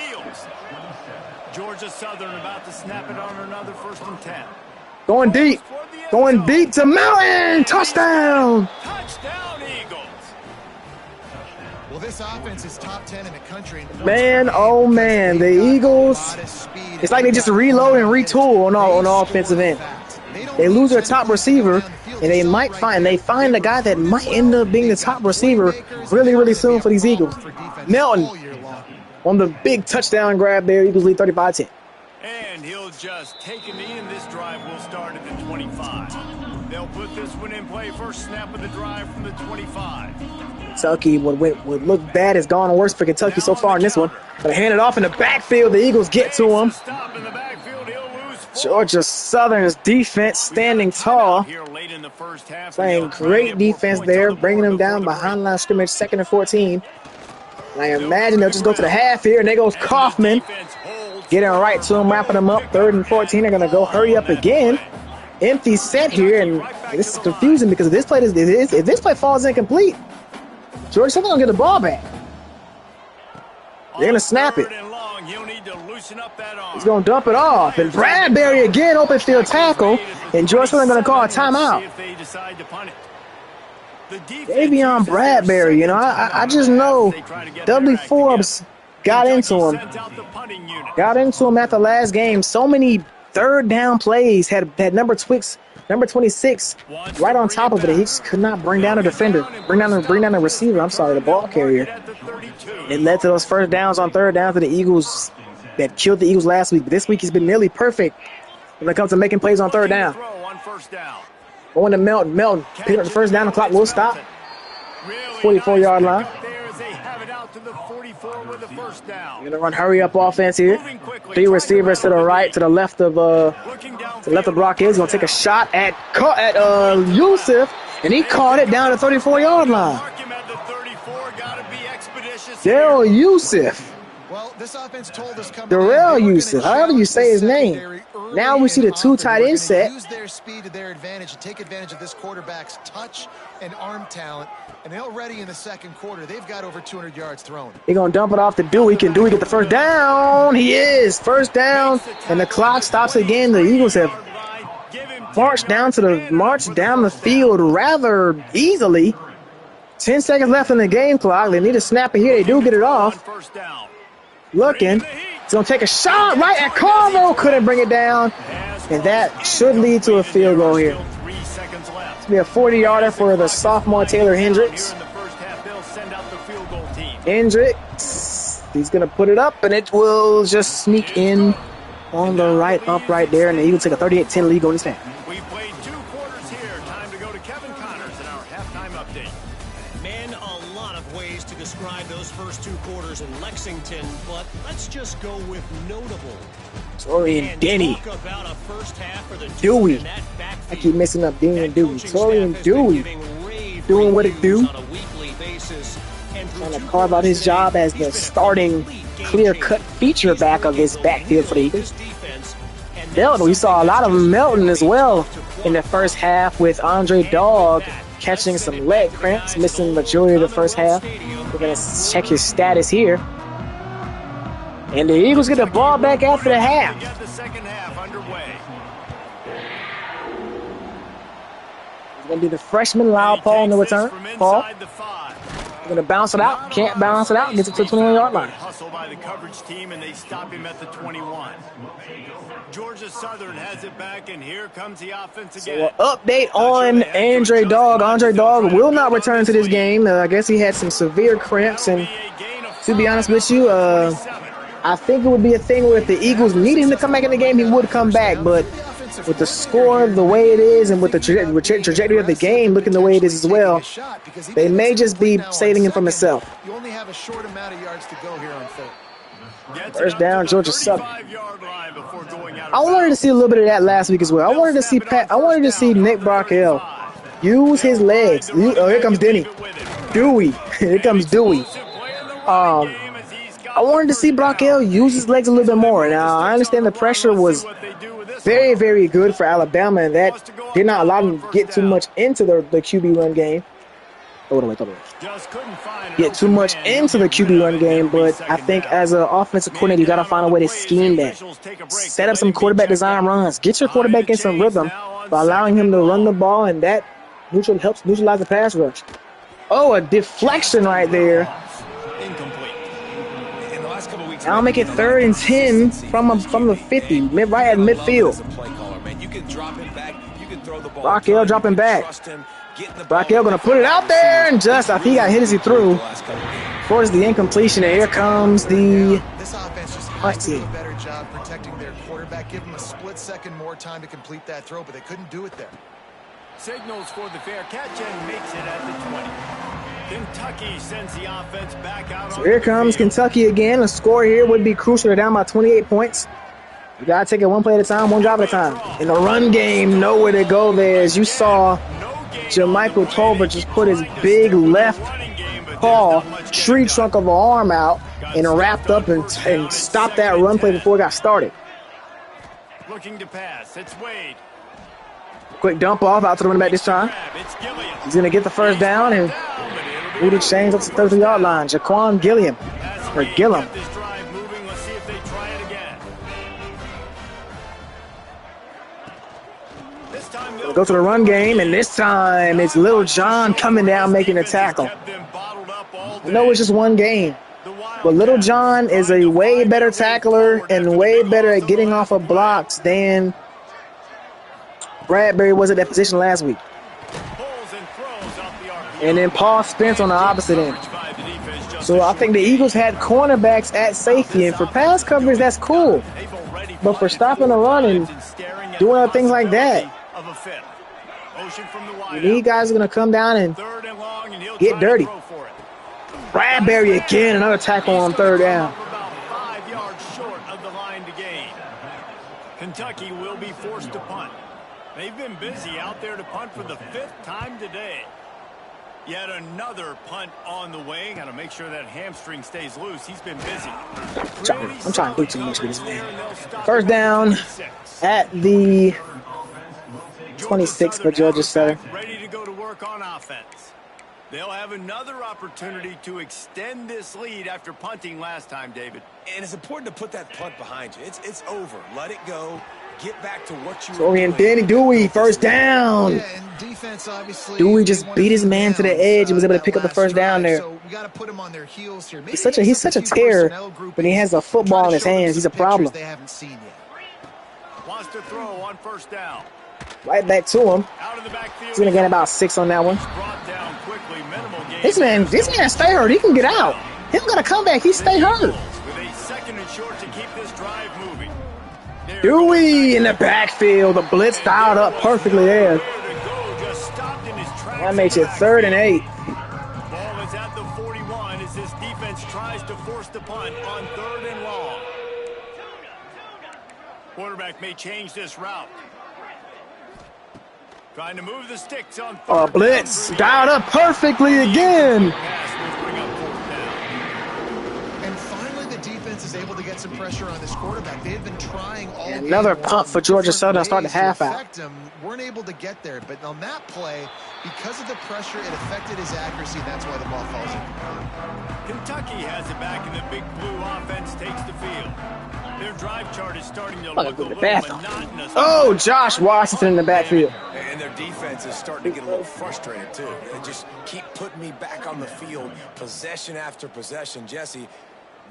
Georgia Southern about to snap it on another 1st and 10. Going deep. Going deep to Mountain. Touchdown. Touchdown, Eagles. Well, this offense is top 10 in the country. in points Man, per game oh because man, they've the got Eagles, a lot of speed. it's like they just reload and retool on offensive end. They lose their top receiver, and they find the guy that might end up being the top receiver really, really soon for these Eagles. Melton on the big touchdown grab there. Eagles lead 35-10. And he'll just take a knee, and this drive will start at the 25. They'll put this one in play. First snap of the drive from the 25. Kentucky would look bad has gone worse for Kentucky so far in this one. But hand it off in the backfield. The Eagles get to him. Stop in the backfield. He'll lose 4. Georgia Southern's defense standing tall. Here late in the first half. Playing great defense there, bringing them down behind line of scrimmage, 2nd and 14. And I imagine they'll just go to the half here, and there goes Kaufman. Getting right to him, wrapping them up. 3rd and 14. They're going to go hurry up again. Empty set here, and this is confusing because if this play falls incomplete, Georgia Southern going to get the ball back. They're going to snap it. He's going to dump it off. And Bradbury again, open field tackle. And Georgia Southern going to call a timeout. Davion Bradbury, you know, I just know Dudley Forbes got into him. Got into him at the last game. So many third down plays had number 26 right on top of it. He just could not bring down a defender, bring down the receiver. I'm sorry, the ball carrier. It led to those first downs on third down for the Eagles that killed the Eagles last week. But this week he's been nearly perfect when it comes to making plays on third down. Going to Melton. Pick up the first down. The clock will stop. 44-yard line. Going to run hurry up offense here. 3 receivers to the right, to the left of Brock Hill. He's going to take a shot at Yusuf, and he caught it down the 34-yard line. Darrell Yusuf. Well, this offense told us Darrell Yusuf, however you say his name. Now we see the 2 tight end set. Use their speed to their advantage and take advantage of this quarterback's touch and arm talent. And already in the second quarter, they've got over 200 yards thrown. They're going to dump it off to Dewey. Can Dewey get the first down? He is. First down, and the clock stops again. The Eagles have marched down the field rather easily. 10 seconds left in the game clock. They need a snap here. They do get it off. Looking. He's going to take a shot right at Carvo. Couldn't bring it down. And that should lead to a field goal here. It's be a 40-yarder for the sophomore Taylor Hendricks. Hendricks. He's going to put it up, and it will just sneak in on the right upright there. And the Eagles take a 38-10 lead going this half. We've played 2 quarters here. Time to go to Kevin Connors in our halftime update. Man, a lot of ways to describe those first 2 quarters in Lexington, but let's just go with notable. Torian Denny. Dewey. I keep messing up Dewey and Dewey. Torian Dewey doing what it do. Trying to carve out his job as the starting clear-cut feature back of this backfield for the Eagles. Melton, we saw a lot of Melton as well in the first half with Andre Dogg catching some leg cramps, missing the majority of the first half. We're going to check his status here. And the Eagles get the ball back after the half. It's going to be the freshman Lyle Paul in the return. Paul. Going to bounce it out. Can't bounce it out. Gets it to the 21-yard line. Hustle by the coverage team, and they stop him at the 21. Georgia Southern has it back, and here comes the offense again. So an update on Andre Dogg. Andre Dogg will not return to this game. I guess he had some severe cramps, and to be honest with you, I think it would be a thing where if the Eagles needed him to come back in the game, he would come back. But with the score the way it is and with the trajectory of the game looking the way it is as well, they may just be saving him from himself. You only have a short amount of yards to go here on third. First down, Georgia Southern. I wanted to see a little bit of that last week as well. I wanted to see Nick Brockell use his legs. Oh, here comes Denny. Dewey. Here comes Dewey. I wanted to see Brockell use his legs a little bit more. Now, I understand the pressure was very, very good for Alabama, and that did not allow them to get too much into the QB run game. Throw it away. Get too much into the QB run game, but I think as an offensive coordinator, you got to find a way to scheme that. Set up some quarterback design runs. Get your quarterback in some rhythm by allowing him to run the ball, and that helps neutralize the pass rush. Oh, a deflection right there. I'll make it 3rd and 10 from the 50, right at midfield. Brockell dropping back. Brockell going to put it out there, and I think he got hit as he threw. Forces the incompletion, and here comes the This offense just has to do a better job protecting their quarterback. Give him a split second more time to complete that throw, but they couldn't do it there. Signals for the fair catch and makes it at the 20. Kentucky sends the offense back out. So here comes Kentucky again. A score here would be crucial. They're down by 28 points. You got to take it one play at a time, one drive at a time. In the run game, nowhere to go there. As you saw, Jermichael Tolbert just put his big left paw, tree trunk of an arm out, and wrapped up and stopped that run play before it got started. Looking to pass. It's Wade. Quick dump off out to the running back this time. He's going to get the first down and move the chains up to the 30-yard line. Jaquan Gilliam, or Gillum. Go to the run game, and this time it's Little John coming down making a tackle. I know it's just one game, but Little John is a way better tackler and way better at getting off of blocks than Bradbury was at that position last week. And then Paul Spence on the opposite end. So I think the Eagles had cornerbacks at safety, and for pass coverage, that's cool. But for stopping the run and doing other things like that, you need guys are going to come down and get dirty. Bradbury again, another tackle on third down. About 5 yards short of the line to gain. Kentucky will be forced to punt. They've been busy out there to punt for the 5th time today. Yet another punt on the way. Got to make sure that hamstring stays loose. He's been busy. I'm trying to do too much with this man. First down at the 26 for Georgia Southern. Ready to go to work on offense. They'll have another opportunity to extend this lead after punting last time, David. And it's important to put that punt behind you. It's over. Let it go. Get back to what you Torian Danny Dewey, first down. Yeah, and defense, obviously, Dewey just beat his man to the edge and was able to pick up the first down there. So we got to put him on their heels here. He's such a terror when he has a football in his hands. He's a problem. They haven't seen yet. Wants to throw on first down. Right back to him. Out of the backfield. He's gonna get about 6 on that one. Brought down quickly. Minimal gain. This man stay hurt. He can get out. He don't gotta come back. He stay hurt. With a second and short to keep this drive moving. Dewey in the backfield. The blitz dialed up perfectly there. That makes it 3rd and 8. Ball is at the 41 as this defense tries to force the punt on 3rd and long. Quarterback may change this route. Trying to move the sticks on 3rd. Blitz dialed up perfectly again. And finally, the defense is able to get some pressure on this quarterback. They had been trying all game. Another punt for Georgia Southern to start the half out. Weren't able to get there, but on that play, because of the pressure, it affected his accuracy. That's why the ball falls in. Kentucky has it back, and the big blue offense takes the field. Their drive chart is starting to look a little monotonous. Oh, Josh Washington in the backfield. And their defense is starting to get a little frustrated, too. They just keep putting me back on the field, possession after possession. Jesse,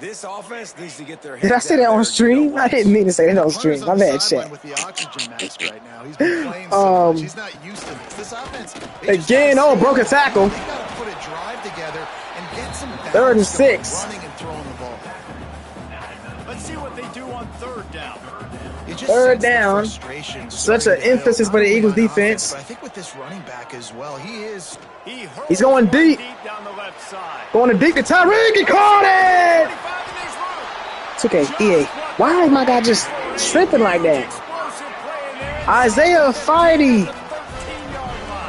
this offense needs to get their Did I say that on stream? I didn't mean to say that on stream. My bad, Chet. With the oxygen mask right now. He's been playing so much. He's not used to this offense. Again, broke a tackle. They got to put a drive together and get some 3rd and 6. running and throwing the ball. Let's see what they do on 3rd down. 3rd down. Such an emphasis for the Eagles defense. But I think with this running back as well, he's going deep. Down the left side. Going deep to Tyreek. He caught it. It's okay, EA. Why is my guy just tripping like that? Isaiah Fighty.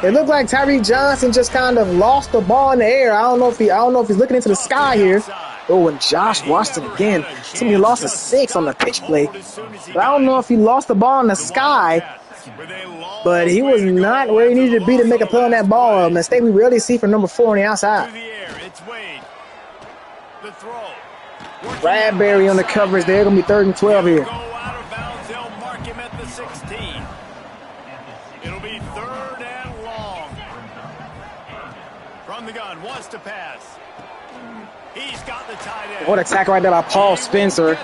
It looked like Tyreek Johnson just kind of lost the ball in the air. I don't know if he's looking into the sky here. Oh, and Josh Washington again. Somebody lost a 6 on the pitch play. But I don't know if he lost the ball in the sky. But he was not where he needed to be to make a play on that ball. A mistake we rarely see from number 4 on the outside. Bradbury on the coverage there. Going to be 3rd and 12 here. It'll be 3rd and long. From the gun, wants to pass. He's got the tight end. What a tackle right there by Paul Spencer.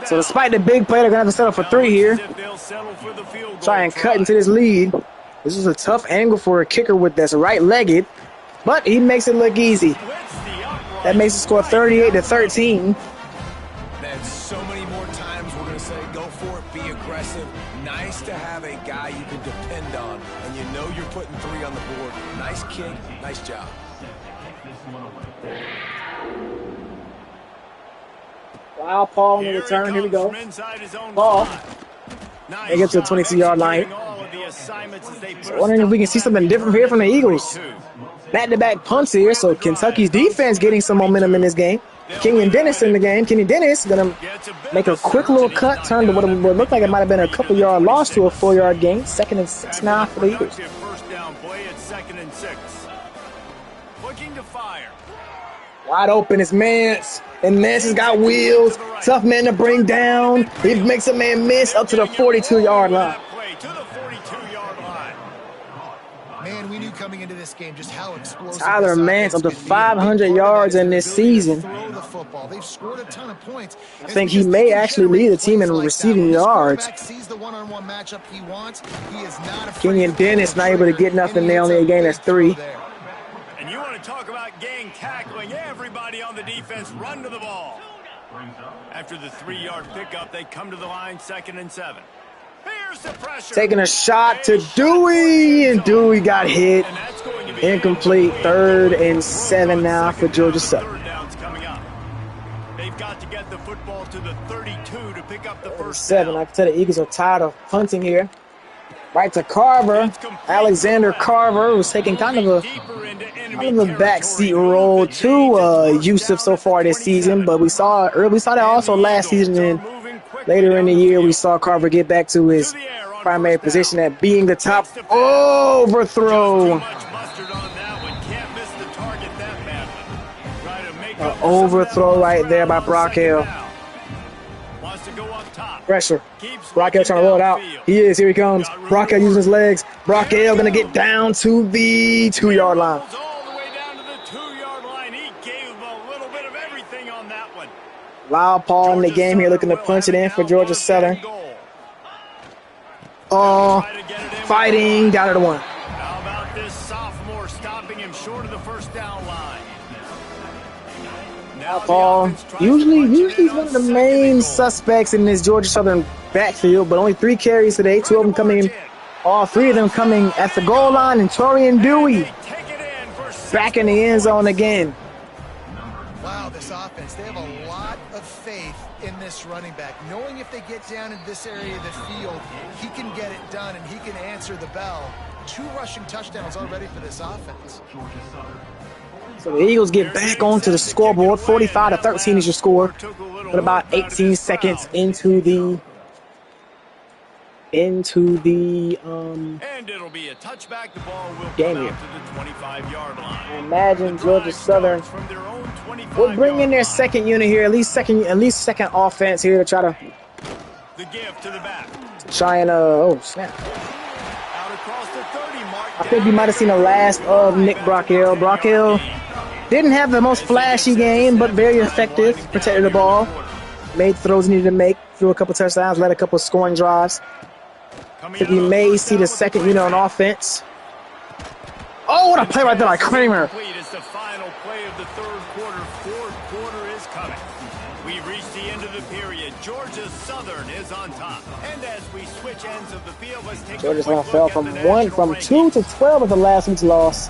So despite the big play, they're going to have to settle for 3 here. Try and cut into this lead. This is a tough angle for a kicker with that's right-legged, but he makes it look easy. That makes the score 38-13. Man, so many more times we're going to say, go for it, be aggressive. Nice to have a guy you can depend on, and you know you're putting 3 on the board. Nice kick, nice job. Wow, Paul on the return. Here we go. Ball. They get to the 22-yard line. So wondering if we can see something different here from the Eagles. Back-to-back punts here, so Kentucky's defense getting some momentum in this game. Kenyon Dennis in the game. Kenyon Dennis going to make a quick little cut, turn to what would look like it might have been a couple-yard loss to a 4-yard gain. 2nd and 6 now for the Eagles. First down play at 2nd and 6. Looking to fire. Wide open is Mance, and Mance has got wheels. Tough man to bring down. He makes a man miss up to the 42-yard line. Man, we knew coming into this game just how explosive Tyler Mance up to 500 yards in this season. They've scored a ton of points. I think he may actually lead the team in receiving yards. Kenyon Dennis not able to get nothing there, only a gain of 3. And you want to talk about gang tackling. Everybody on the defense run to the ball. After the 3-yard pickup, they come to the line, 2nd and 7. Here's the pressure. Taking a shot to Dewey, and Dewey got hit. Incomplete. 3rd and 7 now for Georgia Southern. Third down's coming up. They've got to get the football to the 32 to pick up the first 7. down. I can tell the Eagles are tired of punting here. Right to Carver. Alexander Carver was taking kind of a backseat role to Yusuf so far this season, but we saw that also last season, and later in the year we saw Carver get back to his primary position at being the top overthrow. Overthrow right there by Brock Hill. Pressure. Brock Hill trying to roll it out. He is. Here he comes. Brock Hill using his legs. Brock Hill going to get down to the 2-yard line. Lyle Paul in the game here looking to punch it in for Georgia Southern. Fighting down to the 1. How about this sophomore stopping him short of the first down line? Paul usually he's one of the main suspects in this Georgia Southern backfield, but only 3 carries today. 2 of them coming, all 3 of them coming at the goal line, and Torian Dewey back in the end zone again. Wow, this offense, they have a lot of faith in this running back, knowing if they get down in this area of the field, he can get it done and he can answer the bell. 2 rushing touchdowns already for this offense. So the Eagles get back onto the scoreboard. 45-13 is your score. But about 18 seconds into the and it'll be a touchback. The ball will game come here. out to the 25-yard line. I imagine Georgia Southern will bring in their second unit here, at least second offense here to try to the gift to the back. try and oh snap. Out across the 30 mark. I think you might have seen the last of Nick Brockhill. Brockhill didn't have the most flashy game, but very effective. Protected the ball, made throws he needed to make, threw a couple touchdowns, led a couple scoring drives. I think we may see the second unit on offense. Oh, what a play right there by Kramer. It's the final play of the third quarter. Fourth quarter is coming. We've reached the end of the period. Georgia Southern is on top. And as we switch ends of the field, let's take Georgia Southern fell from 2 to 12 with the last week's loss.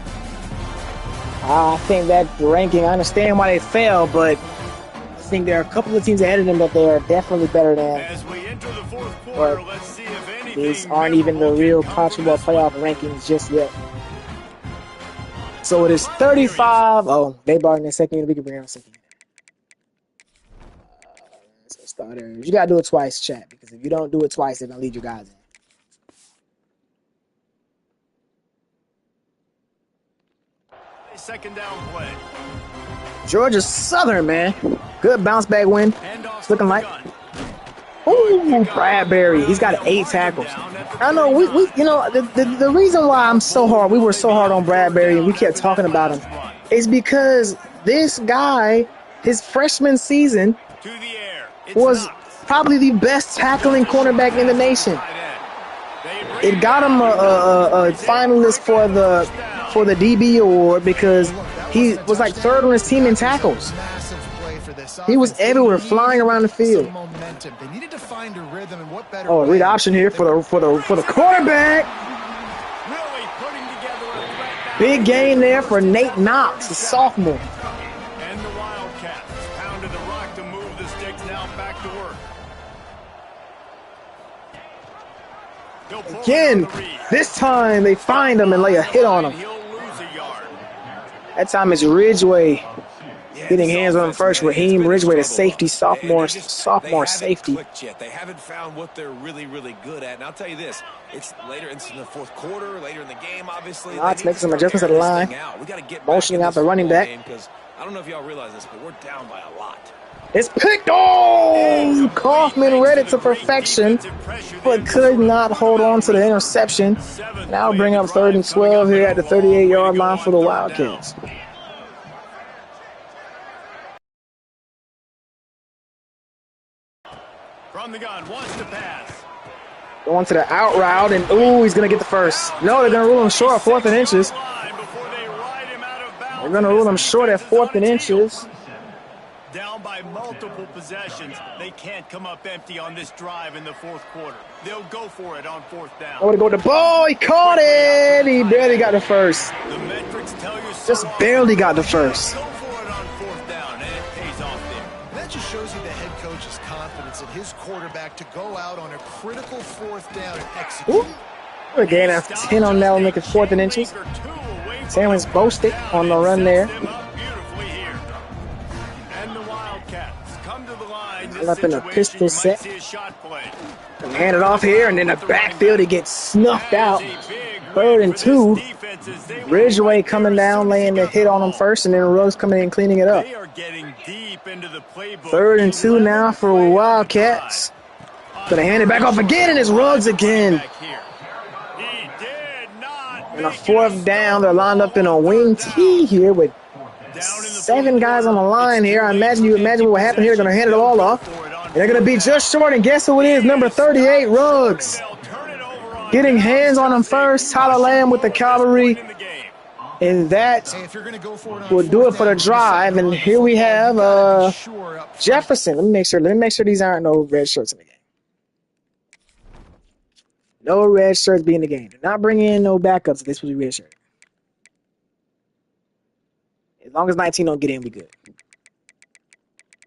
I think that ranking, I understand why they fell, but I think there are a couple of teams ahead of them that they are definitely better than. As we enter the fourth quarter, let's see if anything. These aren't even the real college football playoff rankings just yet. So it is 35. Oh, they brought in their second unit. We can bring out second unit. So starters. You got to do it twice, chat, because if you don't do it twice, they're going to lead your guys in. Second down play. Georgia Southern, man. Good bounce back win. It's looking like. Ooh, Bradbury. He's got 8 tackles. I know we you know the reason why we were so hard on Bradbury and we kept talking about him is because this guy, his freshman season, was probably the best tackling cornerback in the nation. It got him a finalist for the DB award because He was like third on his team in tackles. Massive play for this He was offense. They everywhere, needed flying around the field. some momentum. They needed to find a rhythm, and what better Oh, way read option here for the quarterback. Really putting together a threat. Big gain there for Nate Knox, the sophomore. And the Wildcats pounded the rock to move the sticks, now back to work. They'll pull it Again, on the read. this time they find him and lay a hit on him. He'll lose a yard. That time it's Ridgeway getting this hands on him offense, first. man, it's Raheem been a Ridgeway, the struggle. safety, They sophomore haven't safety. clicked yet. They haven't found what they're really, really good at. And I'll tell you this, it's later into the fourth quarter, later in the game, obviously. Knox They need making some to start adjustments at the carrying line. this thing out. We got to get back Motioning in out the this running football back. game, 'cause I don't know if y'all realize this, but we're down by a lot. It's picked. Oh, Kaufman read it to perfection, but could not hold on to the interception. Now bring up 3rd and 12 here at the 38-yard line for the Wildcats. From the gun, wants to pass. Going to the out route, and ooh, he's going to get the first. No, they're going to rule him short, 4th and inches. They're going to rule him short at 4th and inches. Down by multiple possessions. They can't come up empty on this drive in the fourth quarter. They'll go for it on 4th down. Oh, to go to the ball. He caught it. He barely got the first. The metrics tell you so Just barely got the first. Go for it on 4th down, and it pays off there. That just shows you the head coach's confidence in his quarterback to go out on a critical 4th down and execute. Ooh. We're a gain of 10 on that one, making 4th and inches. Terrence Bostick on the run there. Up in a pistol set. And hand it off here, and then the backfield, it gets snuffed out. 3rd and 2. Ridgeway coming down, laying the hit on him first, and then Ruggs coming in cleaning it up. 3rd and 2 now for Wildcats. Gonna hand it back off again, and it's Ruggs again. And a 4th down. They're lined up in a wing T here with 7 guys on the line here. I imagine you imagine what happened here. They're going to hand it all off. And they're going to be just short. And guess who it is? Number 38, Ruggs. Getting hands on him first. Tyler Lamb with the cavalry. And that will do it for the drive. And here we have Jefferson. Let me make sure these aren't no red shirts in the game. No red shirts be in the game. Do not bring in no backups if this was a red shirt. As long as 19 don't get in, we good.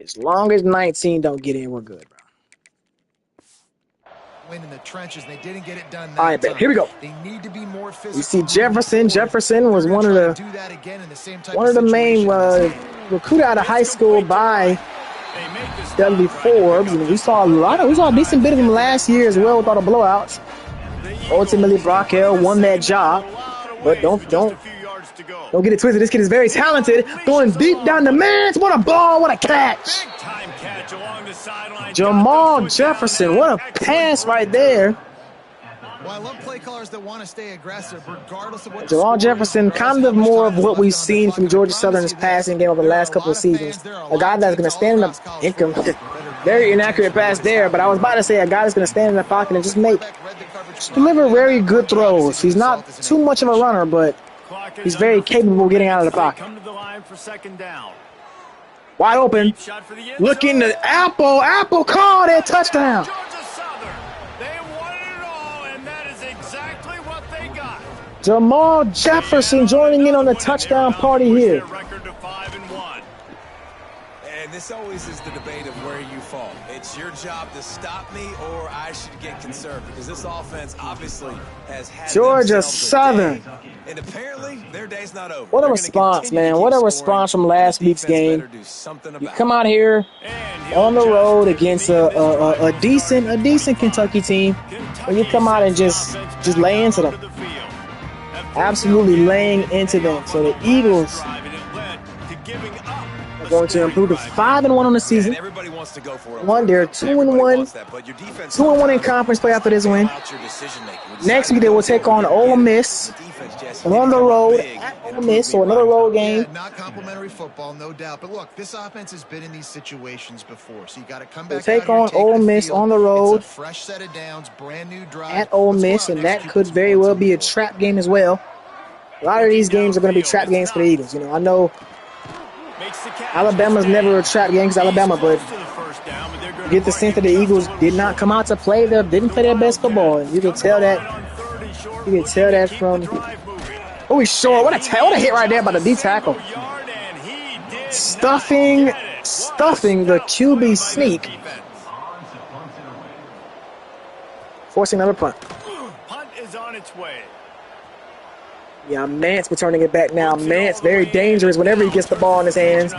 As long as 19 don't get in, we're good, bro. Win in the trenches, they didn't get it done. All right, bet. Here we go. They need to be more physical. You see Jefferson. Jefferson was one of the main recruited out of high school by Dudley Forbes, and we saw a decent bit of him last year as well with all the blowouts. Ultimately, Brockell won that job, but don't get it twisted. This kid is very talented. Going deep down the man. What a ball. What a catch. Jamal Jefferson. What a pass right there. Well, I love play callers that want to stay aggressive regardless of what Jamal Jefferson, kind of more of what we've seen from Georgia Southern's passing game over the last couple of seasons. A guy that's going to stand in the very inaccurate pass there, but I was about to say a guy that's going to stand in the pocket and just deliver very good throws. He's not too much of a runner, but he's very capable of getting out of the pocket. Wide open. Looking to Apple. Apple caught it. Touchdown. Jamal Jefferson joining in on the touchdown party here. And this always is the debate of where you fall. It's your job to stop me, or I should get conservative, because this offense obviously has had Georgia Southern. And apparently their day's not over. What a response, man. What a response from last week's game. You come out here on the road against a decent Kentucky team, and you come out and just lay into them. Absolutely laying into them. So the Eagles are going to improve to 5-1 on the season. They're 2-1, 2-1 in conference play after this win. Next week they will take on Ole Miss on the road at Ole Miss, so another road game. Yeah, not complimentary football, no doubt. But look, this offense has been in these situations before, so you got to come back. They take on Ole Miss on the road. It's a fresh set of downs, brand new drive at Ole Miss, and that could very well be a trap game as well. A lot of these games are going to be trap games for the Eagles. You know, I know Alabama's never a trap game because Alabama, but you get the sense that the Eagles did not come out to play didn't play their best football. And you can tell that. You can tell that from. Oh, he's short. What a hit right there by the D tackle. Stuffing the QB sneak. Forcing another punt. Punt is on its way. Yeah, Mance returning it back now. Mance very dangerous whenever he gets the ball in his hands.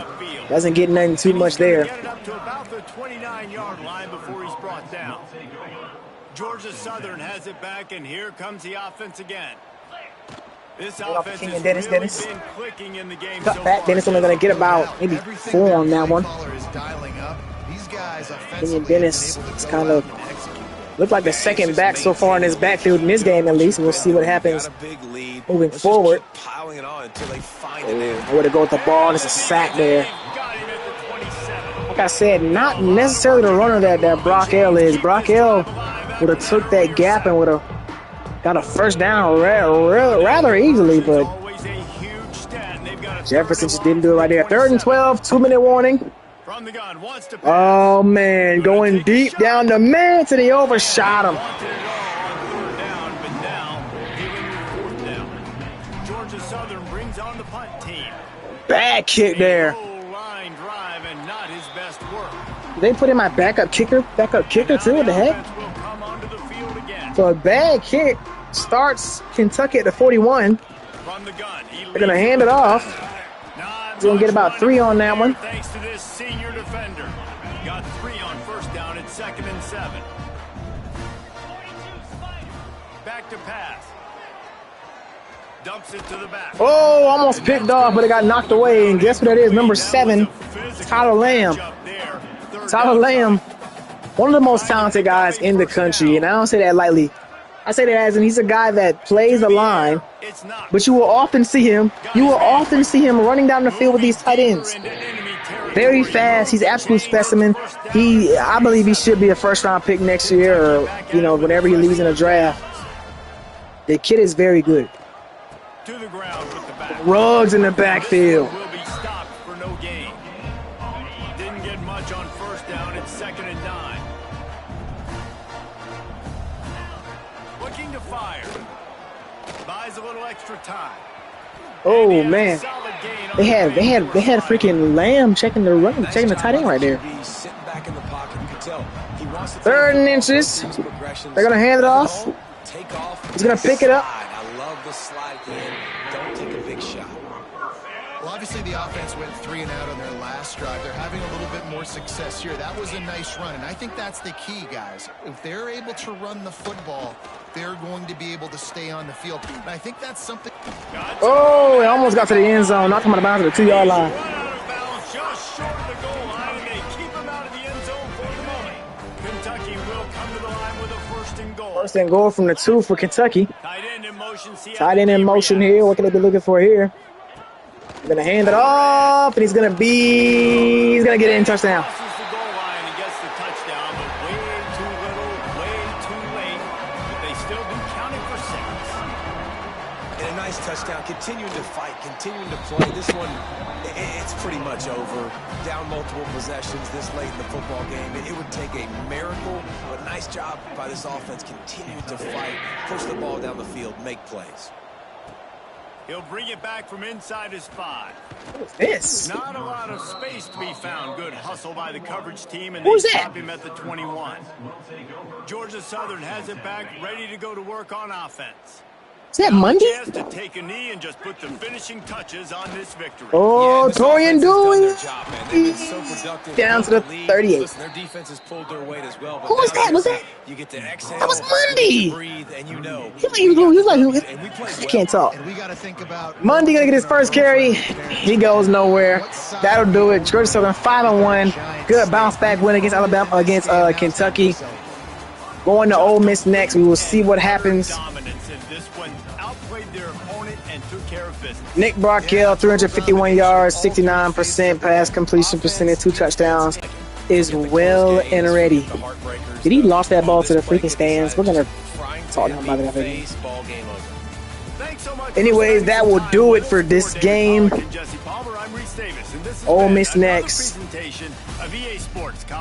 Doesn't get nothing too much there. Get it up to about the 29-yard line before he's brought down. Georgia Southern has it back, and here comes the offense again. This offense has really been clicking in the game so far. Cut back. Dennis only going to get about maybe 4 on that one. Kenyon Dennis is kind of looked like the second back so far in his backfield in this game, at least. We'll see what happens moving forward. Where to go with the ball. There's a sack there. Like I said, not necessarily the runner that Brock L is. Brock L would have took that gap and would have got a first down rather easily, but Jefferson just didn't do it right there. 3rd and 12, 2-minute warning. Oh, man, going deep down the Mance, and he overshot him. Georgia Southern brings on the punt team. Bad kick there. Line drive and not his best work. They put in my backup kicker too. What the heck? So a bad kick starts Kentucky at the 41. They're gonna hand it off. He's gonna get about 3 on that one. Thanks to this senior defender. Got 3 on first down at 2nd and 7. Back to pass. Dumps it to the back. Oh, almost picked off, but it got knocked away. And guess what that is? Number 7, Tyler Lamb. Tyler Lamb, one of the most talented guys in the country, and I don't say that lightly. I say that as in he's a guy that plays the line, but you will often see him running down the field with these tight ends. Very fast. He's an absolute specimen. I believe he should be a first-round pick next year, or whenever he leaves in a draft. The kid is very good. To the ground with the back. Ruggs in the backfield. Will be stopped for no gain. Didn't get much on first down at 2nd and 9. Looking to fire. Buys a little extra time. Oh man, they had freaking Lamb checking the tight end right there. 3rd and inches. They're gonna hand it off. He's gonna pick it up. I love the slide in. Don't take a big shot. Well, obviously the offense went 3 and out on their last drive. They're having a little bit more success here. That was a nice run, and I think that's the key, guys. If they're able to run the football, they're going to be able to stay on the field. And I think that's something. Oh, it almost got to the end zone. Knocked him out of bounds at the 2-yard line. Just short of the goal line, and they keep him out of the end zone for the moment. Kentucky will come to the line with a 1st and goal. 1st and goal from the 2 for Kentucky. Tight end in motion. Tight end in motion here. What can they be looking for here? They're gonna hand it off, and he's gonna get it in touchdown. Crosses the goal line and gets the touchdown, but way too little, way too late. But they still be counting for 6. And a nice touchdown. Continuing to fight, continuing to play. This one, it's pretty much over. Down multiple possessions this late in the football game. It would take a miracle, but nice job by this offense continuing to fight, push the ball down the field, make plays. He'll bring it back from inside his 5. What is this? Not a lot of space to be found. Good hustle by the coverage team, and Who's they that? stop him at the 21. Georgia Southern has it back, ready to go to work on offense. Is that Monday? Chance to take a knee and just put the finishing touches on this victory. Oh, this Torian offense has done Dewey. their job, man. They've been so productive Down to the lead. 38. Listen, their defense has pulled their weight as well. But Who was now that? Was that? You get to exhale. That was Monday. Breathe, and you know. I can't talk. And we got to think about Monday gonna get his first carry. He goes nowhere. That'll do it. Georgia Southern 5-1. Good bounce back win against Kentucky. Going to Ole Miss next. We will see what happens. Dominance in this one. Outplayed their opponent and took care of business. Nick Brockell, 351 yards, 69% pass completion percentage, 2 touchdowns, is well and ready. Did he lost that ball to the freaking stands? We're gonna talk to him about it after this. Thanks so much. Anyways, that will do it for this game. Jesse Palmer, I'm Reese Davis, and this has Ole been Miss another next. presentation of EA Sports College